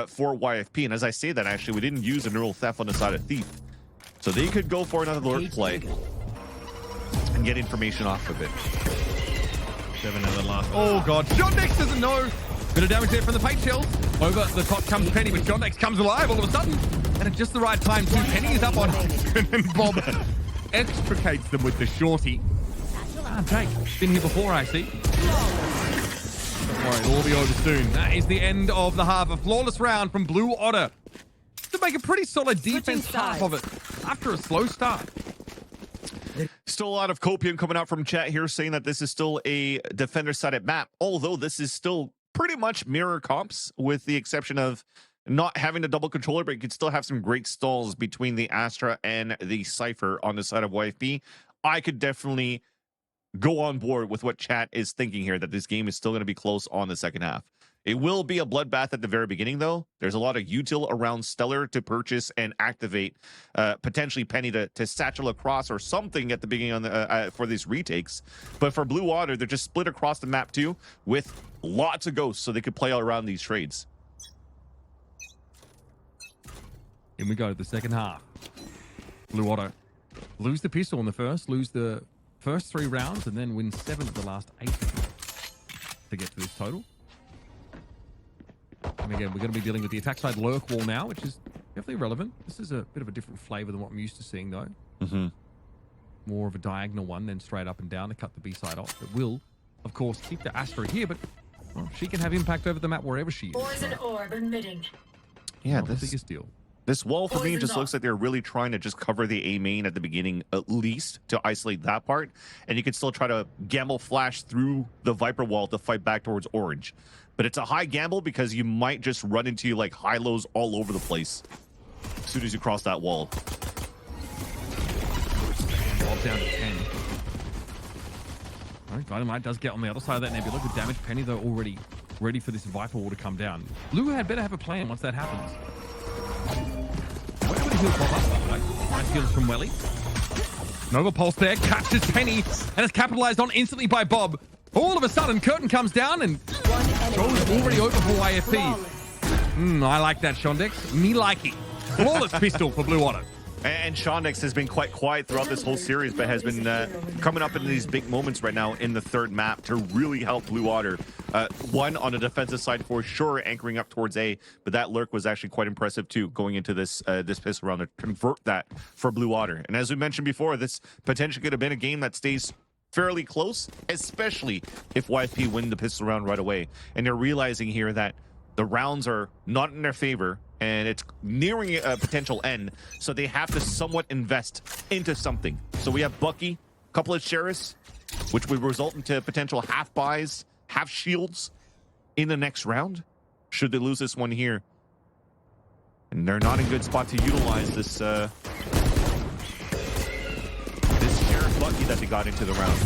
for YFP. And as I say that, actually, we didn't use a neural theft on the side of Thief. So they could go for another lurk play and get information off of it. 7 out of the last. Oh, God. John Nex doesn't know. Bit of damage there from the paint shells. Over the top comes Penny, but John Nex comes alive all of a sudden. And at just the right time, too. Penny is up on and Bob extricates them with the shorty. Jake, been here before, I see. Don't worry, it'll all be over soon. That is the end of the half. A flawless round from Blue Otter to make a pretty solid defense half of it after a slow start. Still a lot of copium coming out from chat here saying that this is still a defender-sided map, although this is still pretty much mirror comps with the exception of not having a double controller, but you could still have some great stalls between the Astra and the Cypher on the side of YFP. I could definitely go on board with what chat is thinking here, that this game is still going to be close on the second half. It will be a bloodbath at the very beginning, though. There's a lot of util around Stellar to purchase and activate, potentially Penny to satchel across or something at the beginning on the, for these retakes. But for Blue Water, they're just split across the map, too, with lots of ghosts, so they could play all around these trades. In we go to the second half. Blue Water lose the pistol in the first, lose the first 3 rounds, and then win 7 of the last 8 to get to this total. And again, we're going to be dealing with the attack side lurk wall now, which is definitely relevant. This is a bit of a different flavor than what I'm used to seeing, though. Mm-hmm. More of a diagonal one, then straight up and down to cut the B side off. It will, of course, keep the Astra here, but well, she can have impact over the map wherever she is. Poison orb emitting. Yeah, Not the biggest deal. This wall for me just looks like they're really trying to just cover the A main at the beginning, at least to isolate that part. And you can still try to gamble flash through the Viper wall to fight back towards Orange. But it's a high gamble because you might just run into like high-lows all over the place as soon as you cross that wall. Bob down to 10. All right, Dynamite does get on the other side of that nebula. Good damage. Penny, though, already ready for this Viper wall to come down. Blue had better have a plan once that happens. Where would the heal pop up? Nice heals from Welly. Nova Pulse there, catches Penny, and is capitalized on instantly by Bob. All of a sudden, Curtain comes down, and goes already over for YFP. I like that, Shondex. Me like it. Flawless pistol for Blue Otter. And Shondex has been quite quiet throughout this whole series, but has been coming up in these big moments right now in the third map to really help Blue Water. One, on the defensive side for sure, anchoring up towards A, but that lurk was actually quite impressive too, going into this this pistol round to convert that for Blue Water. And as we mentioned before, this potentially could have been a game that stays fairly close, especially if YFP win the pistol round right away. And they're realizing here that the rounds are not in their favor, and it's nearing a potential end, so they have to somewhat invest into something. So we have Bucky, a couple of Sheriffs, which would result into potential half buys, half shields in the next round, should they lose this one here. And they're not in good spot to utilize this this Sheriff Bucky that they got into the round.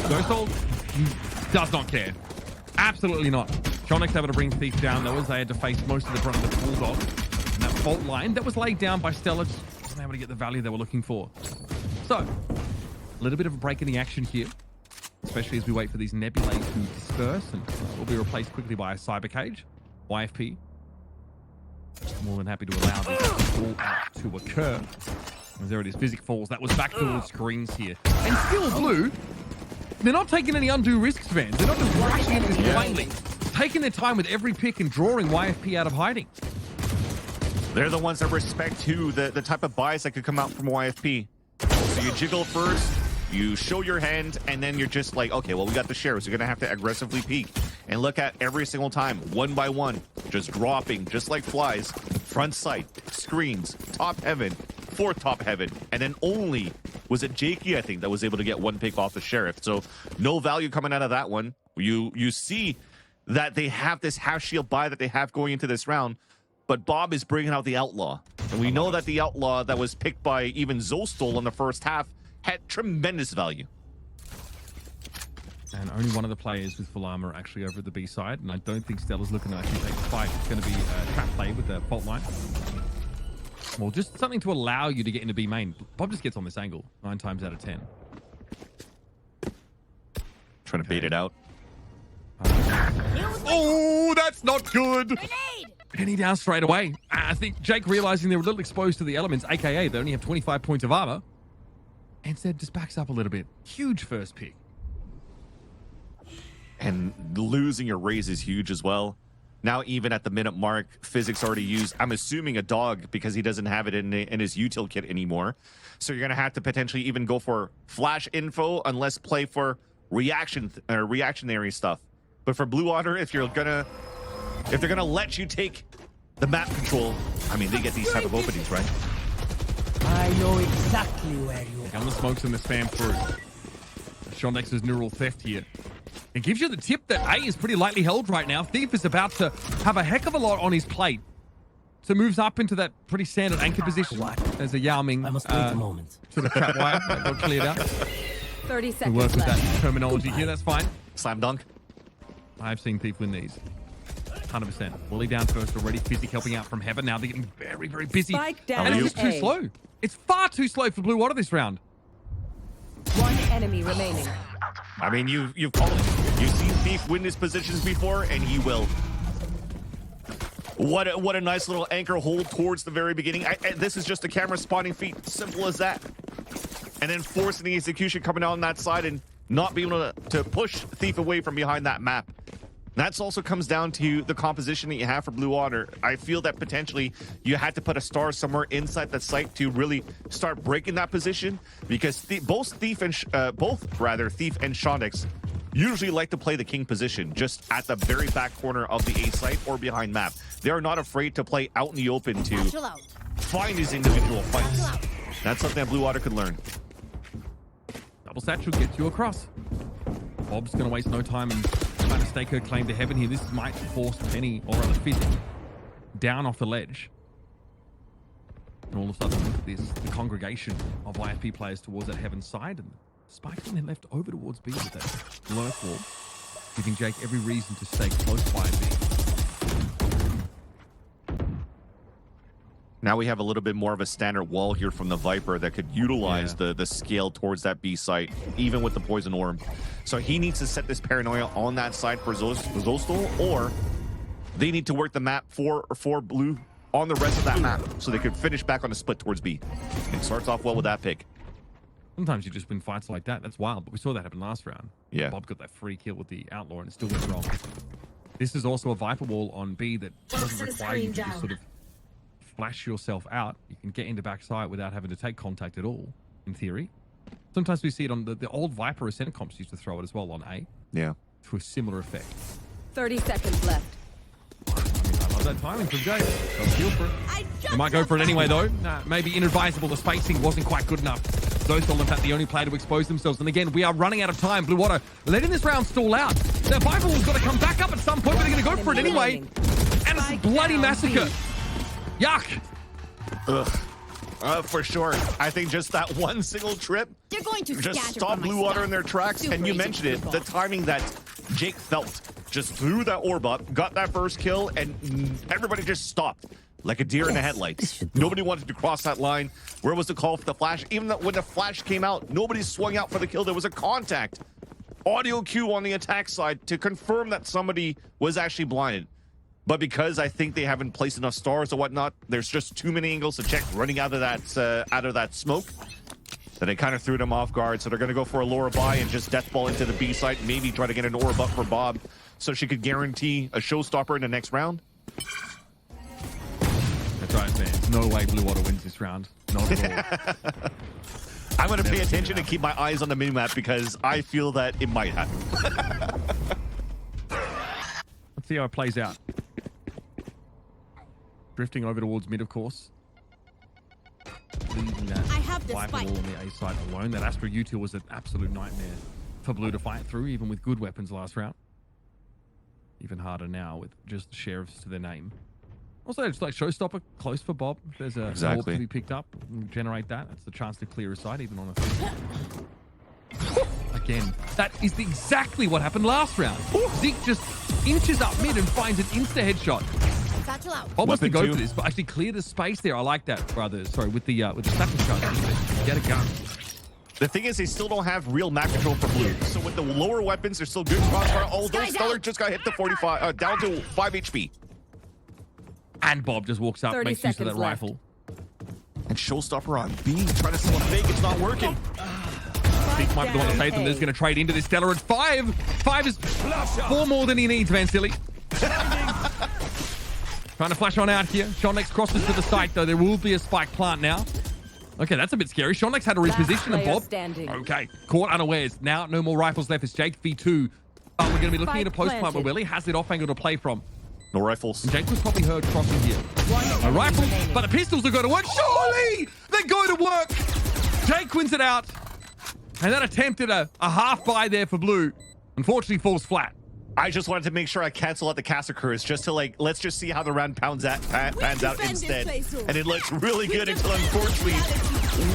Ghosthold does not care. Absolutely not. Shonix able to bring Thief down. That was they had to face most of the front of the Bulldog. And that fault line that was laid down by Stella just wasn't able to get the value they were looking for. So, a little bit of a break in the action here, especially as we wait for these nebulae to disperse and will be replaced quickly by a cyber cage. YFP more than happy to allow this all out to occur. As there it is, Physic falls. That was back towards screens here. And still Blue, they're not taking any undue risks, fans. They're not just rushing into this blindly. Taking their time with every pick and drawing YFP out of hiding. They're the ones that respect too the type of buys that could come out from YFP. So you jiggle first, you show your hand, and then you're just like, okay, well, we got the Sheriffs. You're gonna have to aggressively peek and look at every single time, one by one, just dropping, just like flies, front sight, screens, top heaven, fourth top heaven, and then only was it Jakey, I think, that was able to get one pick off the Sheriff. So no value coming out of that one. You see that they have this half shield buy that they have going into this round, but Bob is bringing out the Outlaw. And we know that the Outlaw that was picked by even Zostal in the first half had tremendous value. And only one of the players with full armor actually over at the B side, and I don't think Stella's looking to actually take the fight. It's going to be a trap play with the fault line. Well, just something to allow you to get into B main. Bob just gets on this angle 9 times out of 10. Trying to bait it out. Oh, that's not good. Penny down straight away. I think Jake realizing they're a little exposed to the elements, aka they only have 25 points of armor, and said just backs up a little bit. Huge first pick. And losing your raise is huge as well. Now, even at the minute mark, Physics already used, I'm assuming, a dog because he doesn't have it in his util kit anymore. So you're going to have to potentially even go for flash info unless play for reactionary stuff. But for Blue Water, if they're gonna let you take the map control, I mean, they get these type of openings, right? I know exactly where you are. On the smokes and the spam through. Shondex's neural theft here. It gives you the tip that A is pretty lightly held right now. Thief is about to have a heck of a lot on his plate. So moves up into that pretty standard anchor position. There's a Yao Ming I must wait a moment. to the trap wire that got cleared out. 30 We seconds work with left. that terminology here, that's fine. Slam dunk. I've seen Thief win these. 100%. Wooly down first already. Physic helping out from Heaven. Now they're getting very, very busy. Spike down And it's just too A. slow. It's far too slow for Blue Water this round. One enemy remaining. I mean, you've called it. You've seen Thief win his positions before, and he will. What a nice little anchor hold towards the very beginning. This is just a camera spawning feat. Simple as that. And then forcing the execution coming out on that side and not being able to push Thief away from behind that map. That also comes down to the composition that you have for Blue Water. I feel that potentially you had to put a star somewhere inside the site to really start breaking that position, because both Thief and Shondex usually like to play the king position just at the very back corner of the A site or behind map. They are not afraid to play out in the open to find these individual fights. That's something that Blue Water could learn. Double satchel gets you across. Bob's going to waste no time and trying to stake her claim to Heaven here. This might force Penny, or rather Physic, down off the ledge. And all of a sudden, the congregation of YFP players towards that Heaven side, and Spike then left over towards B with that lurk wall, giving Jake every reason to stay close by B. Now we have a little bit more of a standard wall here from the Viper that could utilize the scale towards that B site, even with the poison orb. So he needs to set this paranoia on that side for Zostal, or they need to work the map for Blue on the rest of that map so they could finish back on the split towards B. It starts off well with that pick. Sometimes you just win fights like that. That's wild, but we saw that happen last round. Yeah. Bob got that free kill with the Outlaw and it still went wrong. This is also a Viper wall on B that doesn't require you to just sort of flash yourself out. You can get into backside without having to take contact at all, in theory. Sometimes we see it on the old Viper Ascent comps used to throw it as well on A. Yeah. To a similar effect. 30 seconds left. I love that timing from Jay. Don't feel for it. They might go for it anyway, though. Nah, maybe inadvisable. The spacing wasn't quite good enough. Zostal, in fact, the only player to expose themselves. And again, we are running out of time. Blue Water letting this round stall out. Their Viper wall's got to come back up at some point, but they're going to go for it anyway. And it's a bloody massacre. Yuck. Ugh. For sure. I think just that one single trip They're going to just stopped Blue Water in their tracks. And you mentioned it, the timing that Jake felt. Just threw that orb up, got that first kill, and everybody just stopped like a deer in the headlights. Nobody wanted to cross that line. Where was the call for the flash? Even when the flash came out, nobody swung out for the kill. There was a contact. Audio cue on the attack side to confirm that somebody was actually blinded. But because I think they haven't placed enough stars or whatnot, there's just too many angles to check running out of that smoke that it kind of threw them off guard. So they're going to go for a Laura buy and just death ball into the B site, maybe try to get an orb up for Bob so she could guarantee a showstopper in the next round. That's right, fans. No way Blue Water wins this round. Not at all. I'm going to pay attention and keep my eyes on the minimap because I feel that it might happen. Let's see how it plays out. Drifting over towards mid, of course. Leaving that I have the Viper spike. wall on the A side alone. That Astra util was an absolute nightmare for Blue to fight through, even with good weapons last round. Even harder now with just the sheriffs to their name. Also, it's like showstopper close for Bob. If there's a orb to be picked up, generate that. That's the chance to clear a site, even on a again. That is exactly what happened last round. Zeke just inches up mid and finds an insta headshot. Bob wants to go for this, but actually clear the space there. I like that, brother. Sorry, with the second shot. Get a gun. The thing is, they still don't have real map control for Blue. So with the lower weapons, they're still good crossfire. Although Stellar just got hit to 45, down to 5 HP. And Bob just walks up, 30 makes use of that seconds left. rifle. And showstopper on B, trying to sell a fake. It's not working. Seek might be the one to save them. There's going to trade into this. Stellar at 5. 5 is 4 more than he needs, Van Silly. Trying to flash on out here. Shondex crosses to the site, though. There will be a spike plant now. Okay, that's a bit scary. Shondex had to reposition and Bob. Okay, caught unawares. Now, no more rifles left. It's Jake v2. We're going to be looking at a post plant where Willie has it off angle to play from. No rifles. And Jake was probably heard crossing here. No rifles, but the pistols are going to work. Surely they're going to work. Jake wins it out. And that attempted a half buy there for Blue. Unfortunately, falls flat. I just wanted to make sure I cancel out the Cassacres just to let's just see how the round pans out instead. And it looks really good until unfortunately,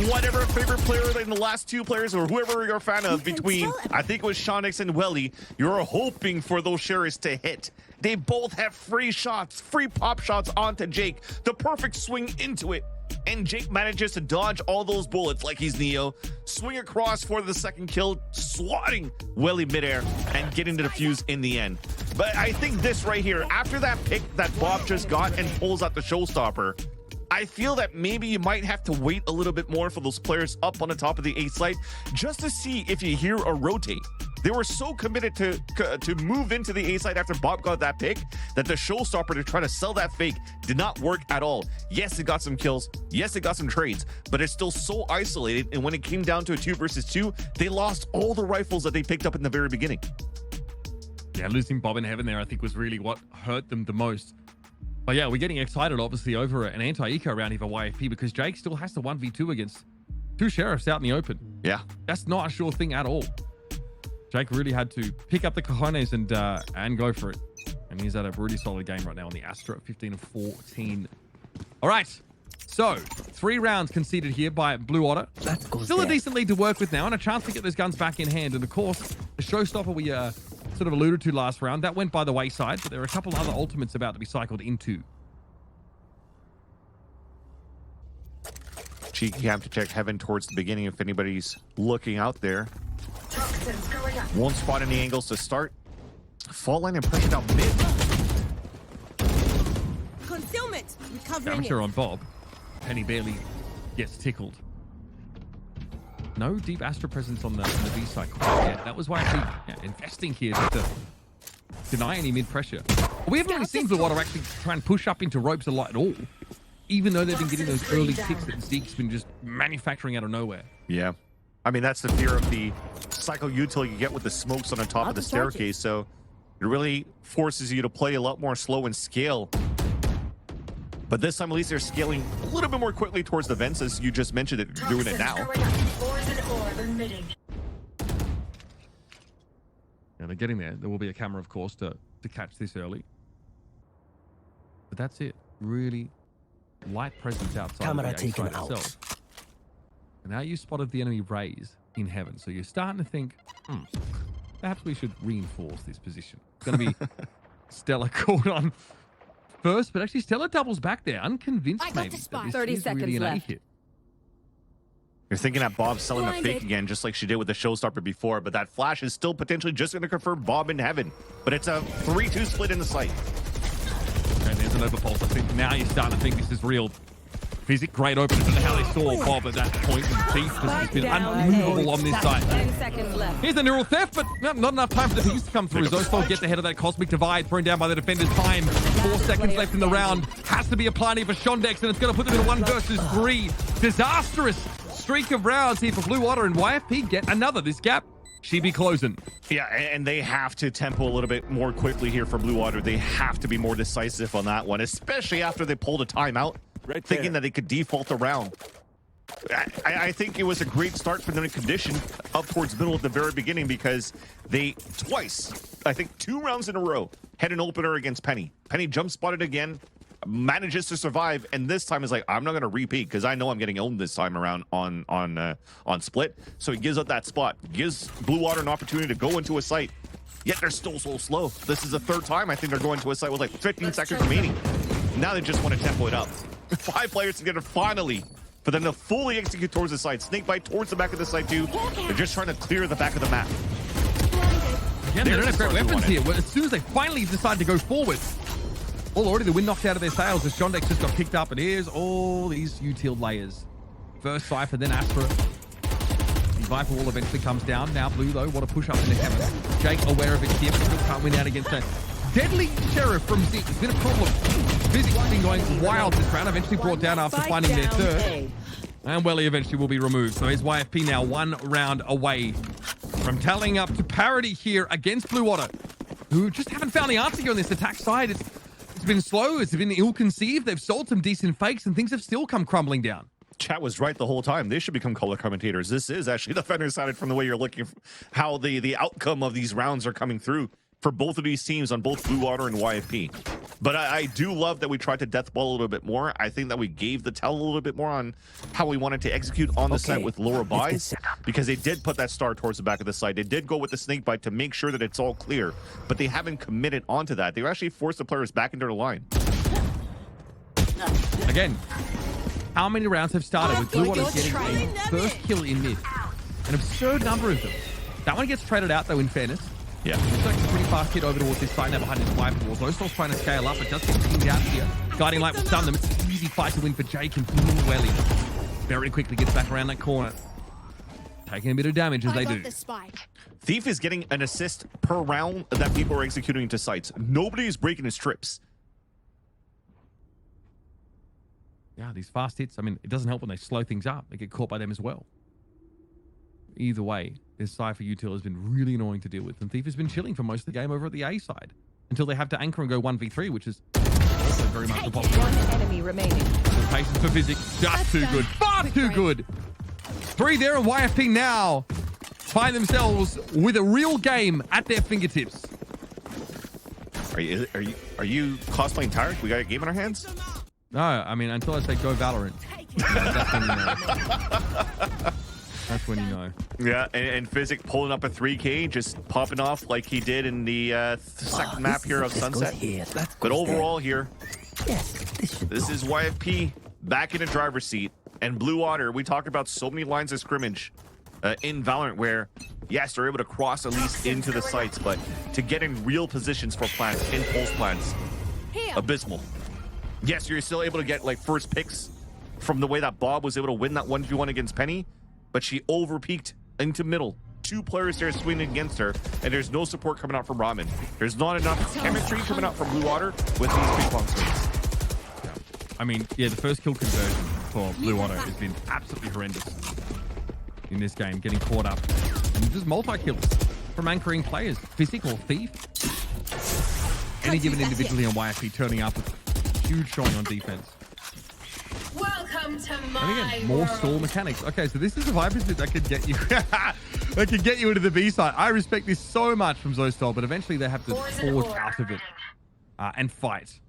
whatever favorite player in the last 2 players or whoever you're a fan of between, I think it was Shondex and Welly, you're hoping for those shares to hit. They both have free shots, free pop shots onto Jake. The perfect swing into it. And Jake manages to dodge all those bullets like he's Neo, swing across for the second kill, swatting Welly midair, and getting the defuse in the end. But I think this right here, after that pick that Bob just got and pulls out the showstopper, I feel that maybe you might have to wait a little bit more for those players up on the top of the A site just to see if you hear a rotate. They were so committed to move into the A site after Bob got that pick that the showstopper to try to sell that fake did not work at all. Yes, it got some kills. Yes, it got some trades, but it's still so isolated. And when it came down to a 2 versus 2, they lost all the rifles that they picked up in the very beginning. Yeah, losing Bob in heaven there, I think, was really what hurt them the most. But yeah, we're getting excited, obviously, over an anti-eco round here for YFP because Jake still has to 1v2 against 2 sheriffs out in the open. Yeah. That's not a sure thing at all. Jake really had to pick up the cojones and go for it. And he's at a really solid game right now on the Astra, 15 of 14. All right. So, 3 rounds conceded here by Blue Otter. Still a decent lead to work with now and a chance to get those guns back in hand. And of course, the showstopper we sort of alluded to last round, that went by the wayside, but there are a couple other ultimates about to be cycled into. Cheeky have to check heaven towards the beginning if anybody's looking out there. Won't spot any angles to start. Fall line and pressure down mid. Concealment. Recovering Amateur on Bob. Penny barely gets tickled. No deep Astra presence on the B side quite yet. That was why I keep investing here to deny any mid pressure. We haven't really seen Blue Water actually try and push up into ropes a lot at all. Even though they've been getting those early ticks that Zeke's been just manufacturing out of nowhere. Yeah. I mean, that's the fear of the cycle util you get with the smokes on the top of the staircase. So it really forces you to play a lot more slow and scale. But this time, at least they're scaling a little bit more quickly towards the vents, as you just mentioned it, doing it now. Yeah, they're getting there. There will be a camera, of course, to catch this early. But that's it. Really light presence outside Camera of the taken A-side out. itself. And now you spotted the enemy raise in heaven. So you're starting to think, perhaps we should reinforce this position. It's going to be Stella caught on first, but actually Stella doubles back there. Unconvinced maybe that this 30 is seconds really an A left. hit. You're thinking that Bob's selling a fake again, just like she did with the showstopper before, but that flash is still potentially just going to confirm Bob in heaven. But it's a 3-2 split in the site. And there's an overpulse. I think now you're starting to think this is real. Physic, great opener. I don't know how they saw Bob at that point. And Chief has been unmovable on this side. 10 seconds left. Here's a neural theft, but not enough time for the piece to come through. Zosful gets ahead of that cosmic divide, thrown down by the defender's time. 4 seconds left in the round. Has to be a planning for Shondex, and it's going to put them in a 1 versus 3. Disastrous streak of rounds here for Blue Water, and YFP get another. This gap, she be closing. Yeah, and they have to tempo a little bit more quickly here for Blue Water. They have to be more decisive on that one, especially after they pulled a timeout, thinking that they could default the round. I think it was a great start for them to condition up towards middle at the very beginning because they twice, I think 2 rounds in a row, had an opener against Penny. Penny jump spotted again, manages to survive, and this time is like, I'm not going to repeat because I know I'm getting owned this time around on split. So he gives up that spot, gives Blue Water an opportunity to go into a site, yet they're still so slow. This is the 3rd time I think they're going to a site with like 15 seconds remaining. Now they just want to tempo it up. 5 players together finally for them to fully execute towards the site. Snakebite towards the back of the site too. They're just trying to clear the back of the map. Yeah, they don't have great weapons here. As soon as they finally decide to go forward, already the wind knocked out of their sails as Shondex just got picked up, and here's all these util layers. First Cypher, then Astra. Viper wall eventually comes down. Now Blue, though, what a push up in the heaven. Jake aware of it here, but still can't win out against that. Deadly Sheriff from Zeke. It's been a problem. Physics has been going wild this round, eventually brought down after finding their third. And Welly eventually will be removed. So here's YFP now 1 round away from tallying up to parity here against Blue Water, who just haven't found the answer here on this attack side. It's been slow. It's been ill-conceived. They've sold some decent fakes, and things have still come crumbling down. Chat was right the whole time. They should become color commentators. This is actually defender-sided from the way you're looking, how the outcome of these rounds are coming through for both of these teams on both Blue Water and YFP. But I do love that we tried to death ball a little bit more. I think that we gave the tell a little bit more on how we wanted to execute on the site with lower buys, because they did put that star towards the back of the site. They did go with the snake bite to make sure that it's all clear, but they haven't committed onto that. They actually forced the players back into the line. Again, how many rounds have started with Blue Water getting a first kill in mid? An absurd number of them. That one gets traded out, though, in fairness. Yeah. Looks like a pretty fast hit over towards this side now behind his Viper walls. Lowstall's trying to scale up, but just get pinged out here. Guiding Light will stun them. It's an easy fight to win for Jake and Welly. Very quickly gets back around that corner. Taking a bit of damage as they do. Thief is getting an assist per round that people are executing into sites. Nobody is breaking his trips. Yeah, these fast hits, I mean, it doesn't help when they slow things up. They get caught by them as well. Either way, this Cypher util has been really annoying to deal with, and Thief has been chilling for most of the game over at the A side until they have to anchor and go 1v3, which is also very much the possibility. One enemy remaining. The patience for Physics, just too good. Far too good. 3 there, and YFP now find themselves with a real game at their fingertips. Are you cosplaying Tarek? We got a game in our hands? No, I mean, until I say go Valorant. That's when you know. That's when you know. Yeah, and Physic pulling up a 3K, just popping off like he did in the second map here of Sunset. But overall here, this is YFP back in the driver's seat. And Blue Water, we talked about so many lines of scrimmage in Valorant where, yes, they're able to cross at least into the sites, but to get in real positions for plants, in pulse plants, abysmal. Yes, you're still able to get like first picks from the way that Bob was able to win that 1v1 against Penny, but she over-peaked into middle. 2 players there swinging against her, and there's no support coming out from Ramen. There's not enough chemistry coming out from Blue Water with these ping-pong swings. Yeah. I mean, yeah, the first kill conversion for Blue Water has been absolutely horrendous in this game, getting caught up. And just multi-kills from anchoring players, Physic or Thief. Any given individually on YFP turning up with huge showing on defense. Welcome to my And again, more stall mechanics. Okay, so this is a Viper that could get you that could get you into the B side. I respect this so much from Zostal, but eventually they have to forge out of it and fight.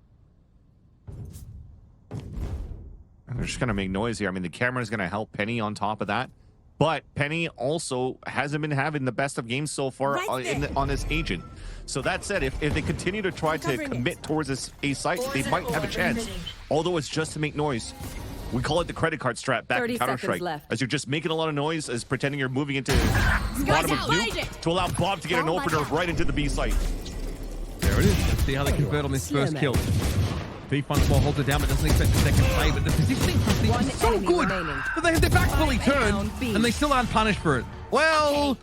And they're just going to make noise here. I mean, the camera is going to help Penny on top of that. But Penny also hasn't been having the best of games so far on this agent. So that said, if they continue to try to commit towards this A site, they might have a chance. Although it's just to make noise. We call it the credit card strat back in Counter-Strike. As you're just making a lot of noise, as pretending you're moving into bottom of nuke to allow Bob to get an opener right into the B site. There it is. Let's see how they convert on this first kill. Thief once more holds it down, but doesn't expect the second play. But the positioning from Thief is so good that they have their back fully turned, and they still aren't punished for it. Well,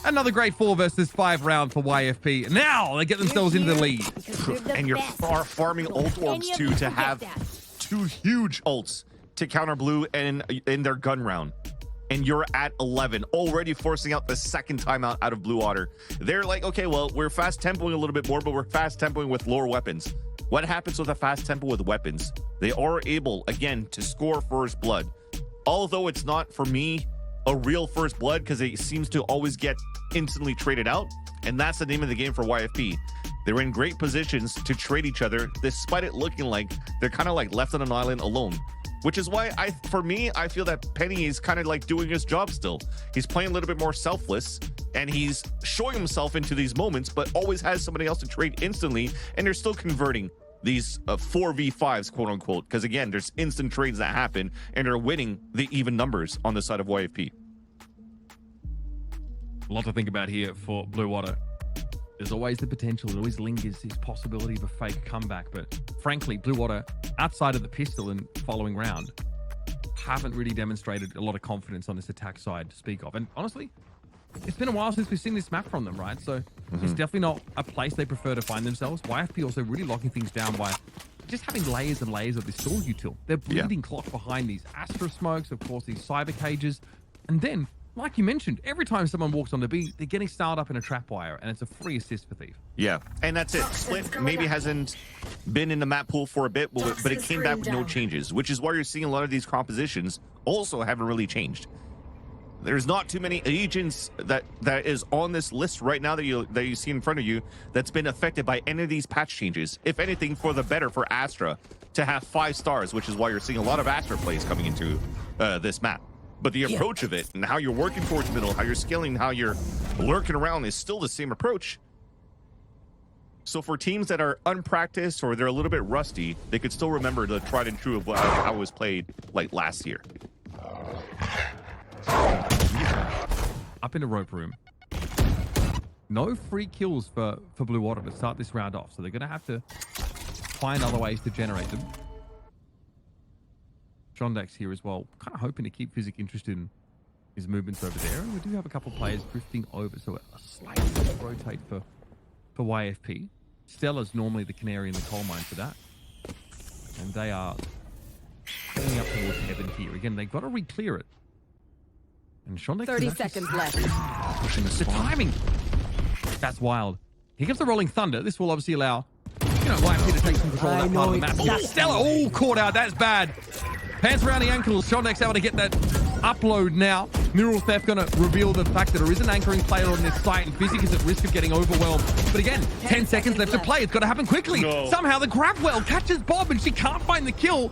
another great 4 versus 5 round for YFP. Now they get themselves into the lead. And you're farming ult orbs too to have 2 huge ults to counter Blue and in their gun round. And you're at 11, already forcing out the second timeout out of Blue Water. They're like, okay, well, we're fast tempoing a little bit more, but we're fast tempoing with lower weapons. What happens with a fast tempo with weapons? They are able, again, to score first blood. Although it's not, for me, a real first blood, because it seems to always get instantly traded out. And that's the name of the game for YFP. They're in great positions to trade each other, despite it looking like they're kind of like left on an island alone. Which is why, for me, I feel that Penny is kind of like doing his job still. He's playing a little bit more selfless, and he's showing himself into these moments, but always has somebody else to trade instantly, and they're still converting these 4v5s, quote unquote, because again, there's instant trades that happen, and they're winning the even numbers on the side of YFP. A lot to think about here for Blue Water. There's always the potential, it always lingers this possibility of a fake comeback, but frankly, Blue Water, outside of the pistol and following round, haven't really demonstrated a lot of confidence on this attack side to speak of. And honestly, it's been a while since we've seen this map from them, right? So it's definitely not a place they prefer to find themselves. YFP also really locking things down by just having layers and layers of this sword util. They're bleeding clock behind these Astra smokes, of course, these cyber cages. And then, like you mentioned, every time someone walks on the B, they're getting styled up in a trap wire, and it's a free assist for Thief. Yeah, and that's it. Split maybe hasn't been in the map pool for a bit, but it came back with no changes, which is why you're seeing a lot of these compositions also haven't really changed. There's not too many agents that is on this list right now that you see in front of you that's been affected by any of these patch changes. If anything, for the better for Astra to have 5 stars, which is why you're seeing a lot of Astra plays coming into this map. But the approach of it and how you're working towards middle, how you're scaling, how you're lurking around is still the same approach. So for teams that are unpracticed or they're a little bit rusty, they could still remember the tried and true of how it was played like last year. Up in the rope room. No free kills for Blue Water to start this round off, so they're going to have to find other ways to generate them. Shondex here as well, kind of hoping to keep Physic interested in his movements over there. And we do have a couple of players drifting over, so a slight rotate for YFP. Stella's normally the canary in the coal mine for that. And they are going up towards heaven here. Again, they've got to re-clear it. And Shondex 30 seconds left. Pushing the timing. That's wild. Here comes the Rolling Thunder. This will obviously allow, YFP to take some control of that part of the map. Oh, Stella, caught out. That's bad. Pants around the ankles. Shondex able to get that upload now. Neural Theft going to reveal the fact that there is an anchoring player on this site, and Physic is at risk of getting overwhelmed. But again, 10 seconds left to play. It's got to happen quickly. No. Somehow the grab well catches Bob, and she can't find the kill.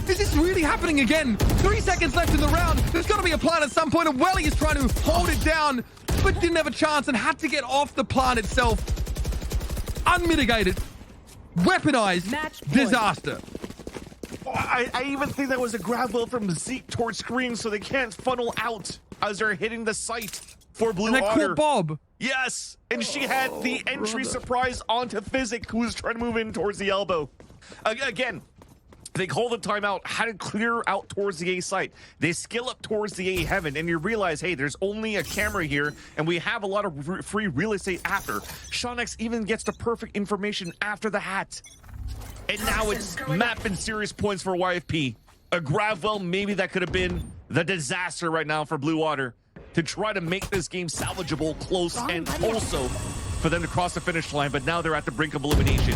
Is this really happening again? 3 seconds left in the round. There's got to be a plant at some point, and Welly is trying to hold it down, but didn't have a chance and had to get off the plant itself. Unmitigated. Weaponized disaster. I even think that was a grab well from Zeke towards screen, so they can't funnel out as they're hitting the site for Blue And Water. caught Bob. Yes, and she had the entry surprise onto Physic, who was trying to move in towards the elbow. Again, they call the timeout, had to clear out towards the A site. They skill up towards the A heaven, and you realize, hey, there's only a camera here, and we have a lot of free real estate after. Shondex even gets the perfect information after the hat. And now it's map and serious points for YFP. A grab well, maybe that could have been the disaster right now for Blue Water to try to make this game salvageable, close, and also for them to cross the finish line, but now they're at the brink of elimination.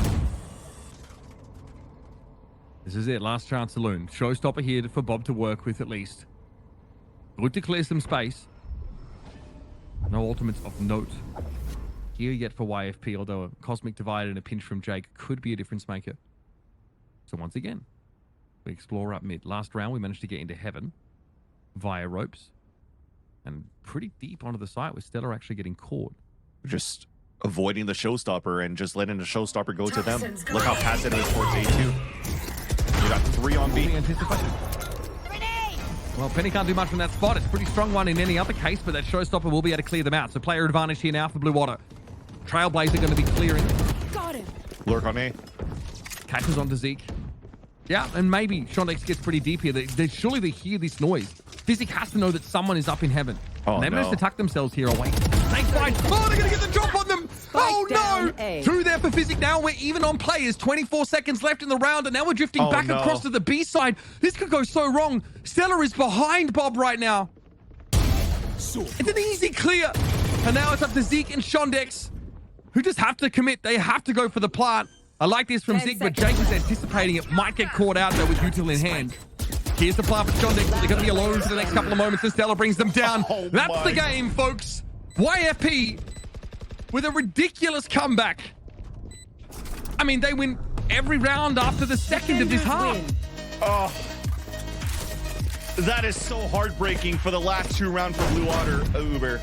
This is it, last chance saloon. Showstopper here for Bob to work with at least. Good to clear some space. No ultimates of note here yet for YFP, although a Cosmic Divide and a pinch from Jake could be a difference maker. So once again, we explore up mid. Last round, we managed to get into heaven via ropes and pretty deep onto the site with Stella actually getting caught. Just avoiding the showstopper and just letting the showstopper go to them. Look how passive it is towards A2. We got 3 on B. Well, Penny can't do much from that spot. It's a pretty strong one in any other case, but that showstopper will be able to clear them out. So player advantage here now for Blue Water. Trailblazer going to be clearing. Got him. Lurk on A. Catches onto Zeke. Yeah, and maybe Shondex gets pretty deep here. Surely they hear this noise. Physic has to know that someone is up in heaven. Oh, and they managed no. to tuck themselves here away. Snake bite. Oh, they're going to get the drop on them. Oh, no. A. 2 there for Physic now. We're even on players. 24 seconds left in the round, and now we're drifting back across to the B side. This could go so wrong. Stella is behind Bob right now. It's an easy clear. And now it's up to Zeke and Shondex, who just have to commit. They have to go for the plant. I like this from Zeke, but Jake is anticipating it might get caught out there with util in hand. Here's the plant for Shondex. They're going to be alone for the next couple of moments as Stella brings them down. That's the game, folks. YFP with a ridiculous comeback. I mean, they win every round after the second of this half. Oh, that is so heartbreaking for the last 2 rounds for Blue Water, Uber.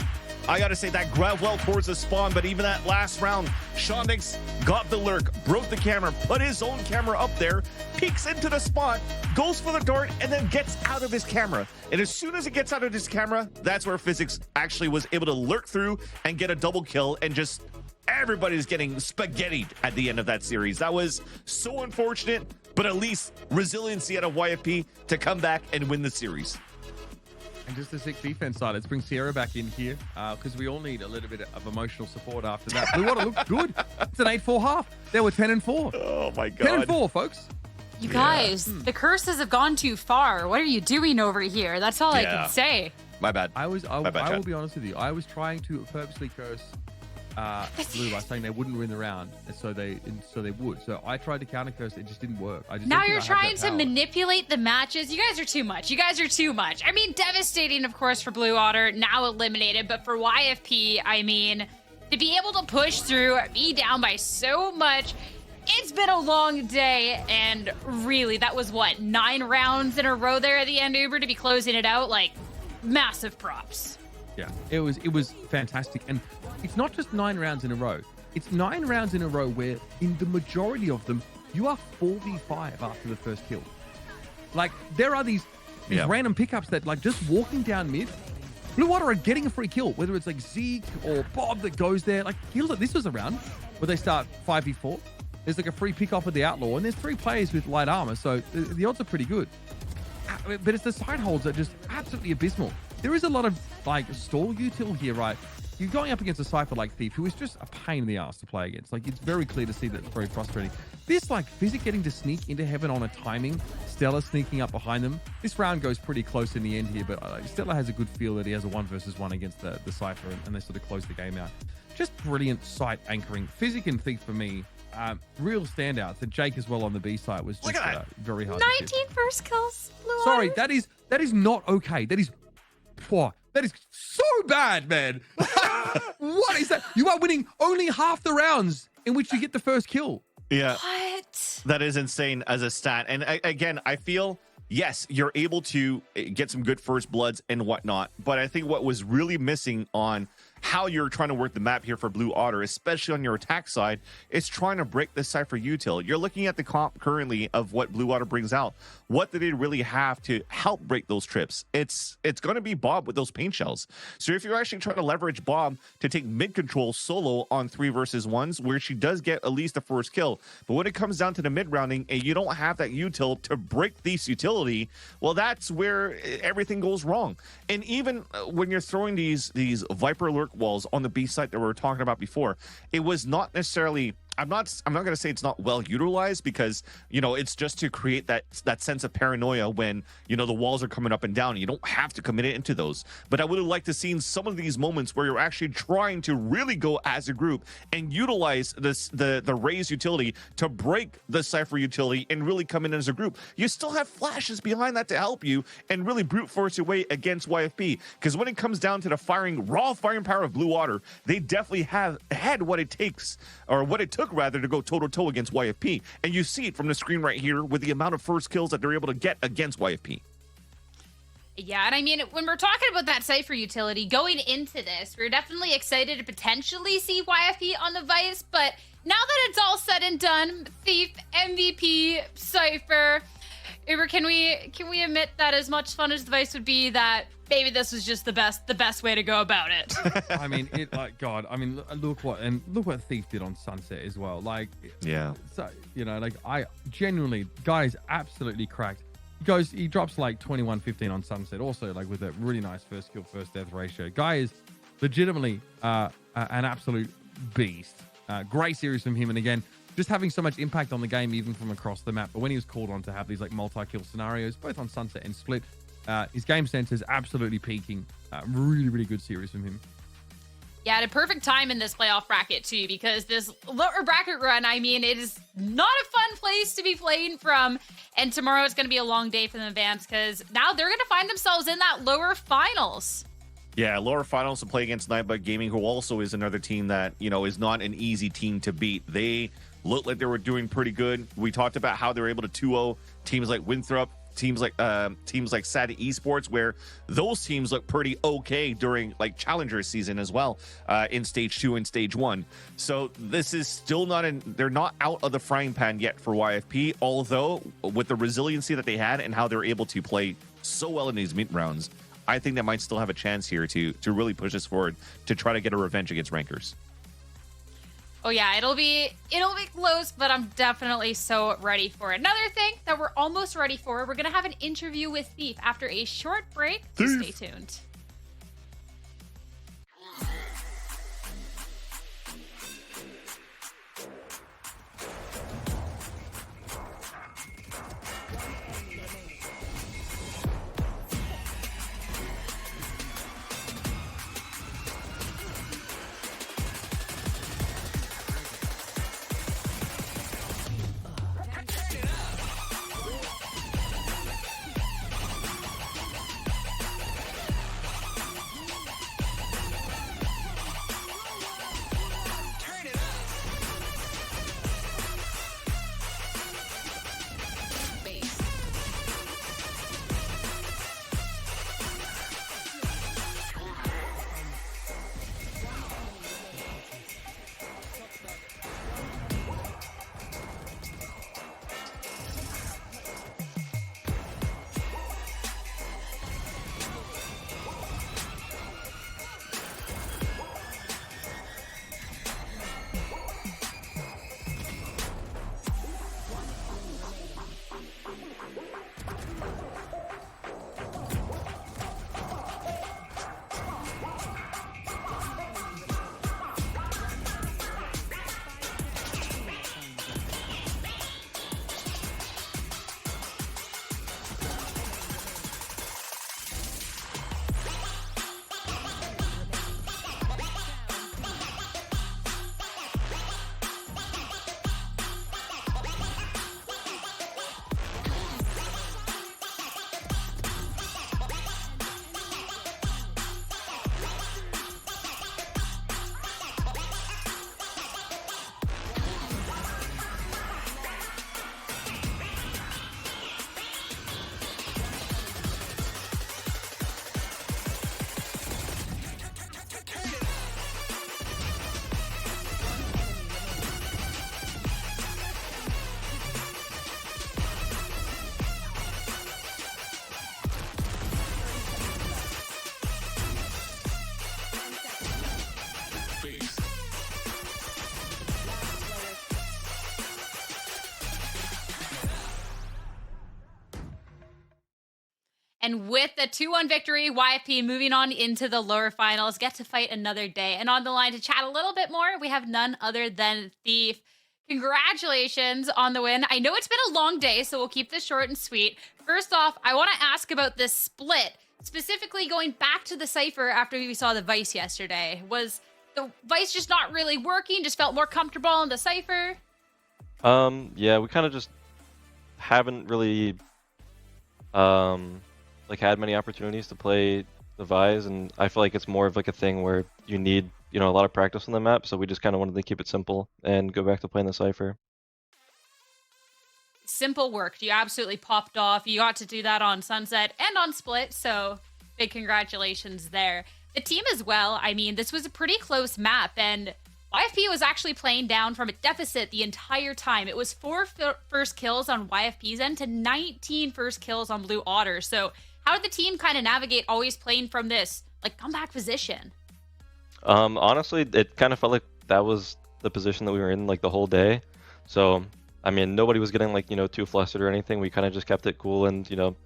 I gotta say, that grab well towards the spawn, but even that last round, Shondex got the lurk, broke the camera, put his own camera up there, peeks into the spot, goes for the dart, and then gets out of his camera. And as soon as he gets out of his camera, that's where Physics actually was able to lurk through and get a double kill, and just everybody's getting spaghettied at the end of that series. That was so unfortunate, but at least resiliency out of YFP to come back and win the series. And just the sick defense side. Let's bring Sierra back in here because we all need a little bit of emotional support after that. Blue Water looked good. It's an 8-4 half. They were 10-4. Oh my God. 10-4, folks. You guys, the curses have gone too far. What are you doing over here? That's all I can say. My bad. I will Chad. be honest with you. I was trying to purposely curse Blue by saying they wouldn't win the round, and so they would. So I tried to counter curse. It just didn't work. I just Now don't think you're I have trying that to power. manipulate the matches. You guys are too much. You guys are too much. I mean, devastating, of course, for Blue Water, now eliminated. But for YFP, I mean, to be able to push through, be down by so much. It's been a long day, and really, that was what, 9 rounds in a row there at the end, Uber, to be closing it out. Like, massive props. Yeah, it was fantastic, and it's not just 9 rounds in a row. It's 9 rounds in a row where, in the majority of them, you are 4v5 after the first kill. Like, there are these random pickups that, like, just walking down mid, Blue Water are getting a free kill, whether it's like Zeke or Bob that goes there. Like, this was a round where they start 5v4. There's like a free pick off of the Outlaw, and there's 3 players with light armor, so the odds are pretty good. But it's the side holds that are just absolutely abysmal. There is a lot of like stall util here, right? You're going up against a Cypher like Thief, who is just a pain in the ass to play against. Like, it's very clear to see that it's very frustrating. This, like, Physic getting to sneak into heaven on a timing, Stella sneaking up behind them. This round goes pretty close in the end here, but Stella has a good feel that he has a 1 versus 1 against the Cypher, and they sort of close the game out. Just brilliant site anchoring. Physic and Thief for me, real standouts. And Jake as well on the B site was just very hard 19 to hit. first kills. Blue Sorry, Water. that is not okay. That is so bad, man. What is that? You are winning only half the rounds in which you get the first kill. Yeah. What? That is insane as a stat. And again, I feel, yes, you're able to get some good first bloods and whatnot. But I think what was really missing on how you're trying to work the map here for Blue Otter, especially on your attack side, is trying to break the Cypher util. You're looking at the comp currently of what Blue Otter brings out. What do they really have to help break those trips? It's going to be Bob with those paint shells. So if you're actually trying to leverage Bob to take mid control solo on 3 versus 1s, where she does get at least the first kill, but when it comes down to the mid rounding and you don't have that util to break this utility, well, that's where everything goes wrong. And even when you're throwing these Viper lurk walls on the B site that we were talking about before, it was not necessarily, I'm not going to say it's not well utilized, because, you know, it's just to create that sense of paranoia when, you know, the walls are coming up and down. You don't have to commit it into those. But I would have liked to seen some of these moments where you're actually trying to really go as a group and utilize the Raze utility to break the Cypher utility and really come in as a group. You still have flashes behind that to help you and really brute force your way against YFP, because when it comes down to the raw firing power of Blue Water, they definitely had what it takes, or what it took rather, to go toe-to-toe against YFP. And you see it from the screen right here with the amount of first kills that they're able to get against YFP. Yeah, and I mean, when we're talking about that Cypher utility, going into this, we're definitely excited to potentially see YFP on the Vice, but now that it's all said and done, Thief, MVP, Cypher, Uber, can we admit that as much fun as the Vice would be, that maybe this was just the best way to go about it? I mean, God, I mean, look what Thief did on Sunset as well. Like, yeah, so, you know, like, I genuinely, guys, absolutely cracked. He drops like 21-15 on Sunset, also like with a really nice first kill, first death ratio. Guy is legitimately an absolute beast. Great series from him, and again, just having so much impact on the game, even from across the map. But when he was called on to have these like multi-kill scenarios, both on Sunset and Split, his game sense is absolutely peaking. Really, really good series from him. Yeah, at a perfect time in this playoff bracket too, because this lower bracket run, I mean, it is not a fun place to be playing from. And tomorrow it's going to be a long day for the Vamps, because now they're going to find themselves in that lower finals. Yeah, lower finals to play against Nightbug Gaming, who also is another team that, you know, is not an easy team to beat. They looked like they were doing pretty good. We talked about how they were able to 2-0 teams like Winthrop, teams like SAD Esports, where those teams look pretty okay during like Challengers season as well, in stage 2 and stage 1. So this is still they're not out of the frying pan yet for YFP, although with the resiliency that they had and how they're able to play so well in these mid rounds, I think they might still have a chance here to really push us forward to try to get a revenge against Rankers. Oh yeah, it'll be close, but I'm definitely so ready for it. Another thing that we're almost ready for, we're gonna have an interview with Thief after a short break. So stay tuned. And with the 2-1 victory, YFP moving on into the lower finals, get to fight another day. And on the line to chat a little bit more, we have none other than Thief. Congratulations on the win. I know it's been a long day, so we'll keep this short and sweet. First off, I want to ask about this split, specifically going back to the Cypher after we saw the Vice yesterday. Was the Vice just not really working, just felt more comfortable on the Cypher? Yeah, we kind of just haven't really like had many opportunities to play the Vise, and I feel like it's more of like a thing where you need, you know, a lot of practice on the map, so we just kind of wanted to keep it simple and go back to playing the Cypher. Simple worked. You absolutely popped off. You got to do that on Sunset and on Split, so big congratulations there. The team as well, I mean, this was a pretty close map, and YFP was actually playing down from a deficit the entire time. It was 4 first kills on YFP's end to 19 first kills on Blue Otter. So how did the team kind of navigate always playing from this like comeback position? Honestly, it kind of felt like that was the position that we were in like the whole day. So, I mean, nobody was getting like, you know, too flustered or anything. We kind of just kept it cool and, you know,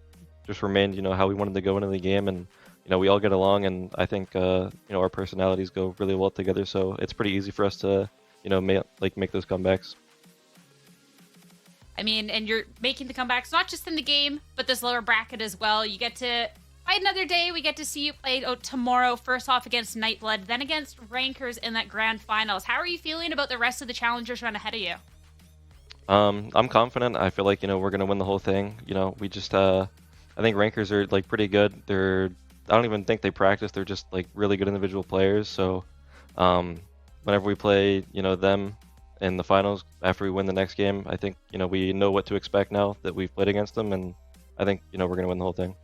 just remained, you know, how we wanted to go into the game. And, you know, we all get along, and I think, you know, our personalities go really well together. So it's pretty easy for us to, you know, make those comebacks. I mean, and you're making the comebacks not just in the game, but this lower bracket as well. You get to fight another day. We get to see you play tomorrow, first off against Nightblood, then against Rankers in that grand finals. How are you feeling about the rest of the challengers run ahead of you? I'm confident. I feel like, you know, we're going to win the whole thing. You know, we just, I think Rankers are like pretty good. I don't even think they practice. They're just like really good individual players. So, whenever we play, you know, them in the finals, after we win the next game, I think, you know, we know what to expect now that we've played against them, and I think, you know, we're going to win the whole thing.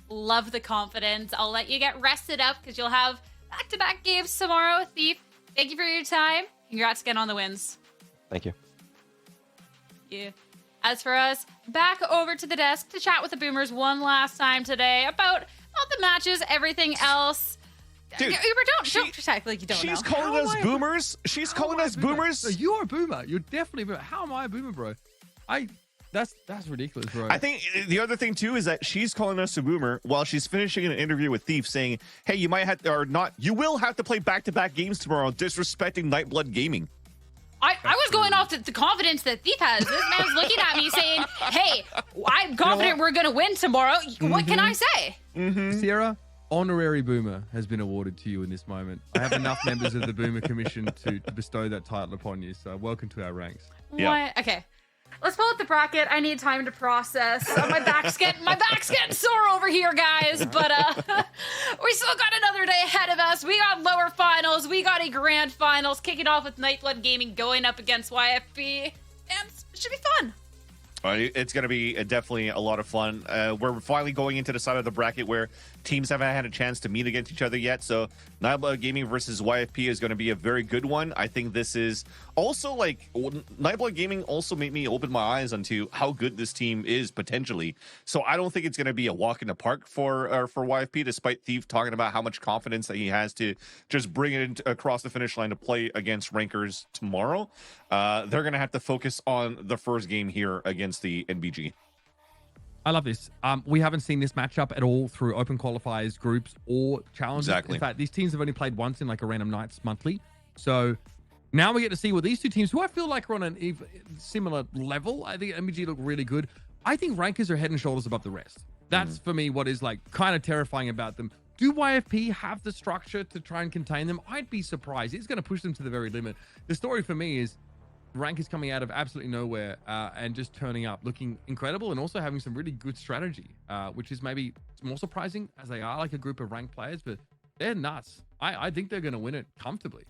Love the confidence. I'll let you get rested up because you'll have back-to-back games tomorrow. Thief, thank you for your time. Congrats again on the wins. Thank you. Yeah. As for us, back over to the desk to chat with the Boomers one last time today about the matches, everything else. Dude, Uber, don't act like you don't she's know. calling How us am I boomers. She's How calling am I us a boomer? boomers. No, you are a boomer. You're definitely a boomer. How am I a boomer, bro? That's ridiculous, bro. I think the other thing too is that she's calling us a boomer while she's finishing an interview with Thief, saying, "Hey, you might have to, or not. You will have to play back-to-back games tomorrow, disrespecting Nightblood Gaming." I was going off the confidence that Thief has. This man's looking at me saying, "Hey, I'm confident we're gonna win tomorrow." What can I say? Sierra, honorary boomer has been awarded to you in this moment. I have enough members of the Boomer Commission to bestow that title upon you. So welcome to our ranks. Yeah. What? Okay. Let's pull up the bracket. I need time to process. My back's getting sore over here, guys. But we still got another day ahead of us. We got lower finals. We got a grand finals, kicking off with Nightblood Gaming going up against YFP, and it should be fun. It's going to be definitely a lot of fun. We're finally going into the side of the bracket where teams haven't had a chance to meet against each other yet. So Nightblood Gaming versus YFP is going to be a very good one. I think this is also like Nightblood Gaming also made me open my eyes onto how good this team is potentially. So I don't think it's going to be a walk in the park for YFP, despite Thief talking about how much confidence that he has to just bring it across the finish line to play against rankers tomorrow. They're going to have to focus on the first game here against the NBG. I love this. We haven't seen this matchup at all through Open Qualifiers, groups, or challenges. Exactly. In fact, these teams have only played once in like a random nights monthly. So now we get to see what these two teams, who I feel like are on an similar level. I think NBG look really good. I think rankers are head and shoulders above the rest. That's for me what is like kind of terrifying about them. Do YFP have the structure to try and contain them? I'd be surprised. It's going to push them to the very limit. The story for me is Rank is coming out of absolutely nowhere and just turning up, looking incredible, and also having some really good strategy, which is maybe more surprising as they are like a group of ranked players, but they're nuts. I think they're going to win it comfortably.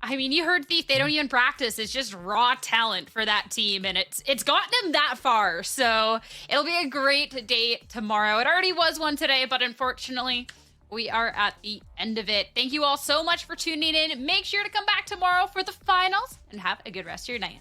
I mean, you heard Thief. They don't even practice. It's just raw talent for that team, and it's gotten them that far. So it'll be a great day tomorrow. It already was one today, but unfortunately, we are at the end of it. Thank you all so much for tuning in. Make sure to come back tomorrow for the finals, and have a good rest of your night.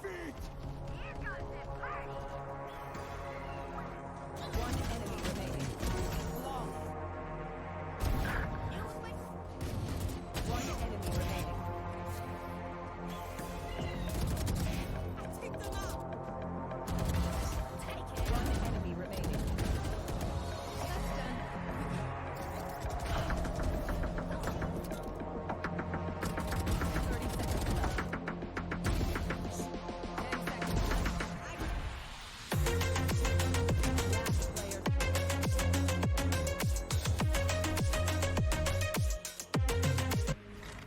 One enemy remaining. One enemy remaining. Take them out. One enemy remaining. That's done. 30 seconds left. 10 seconds left. Last player.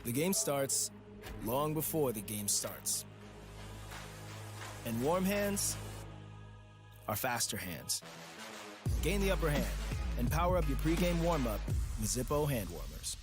The game starts long before the game starts. And warm hands are faster hands. Gain the upper hand and power up your pregame warm-up with Zippo hand warmers.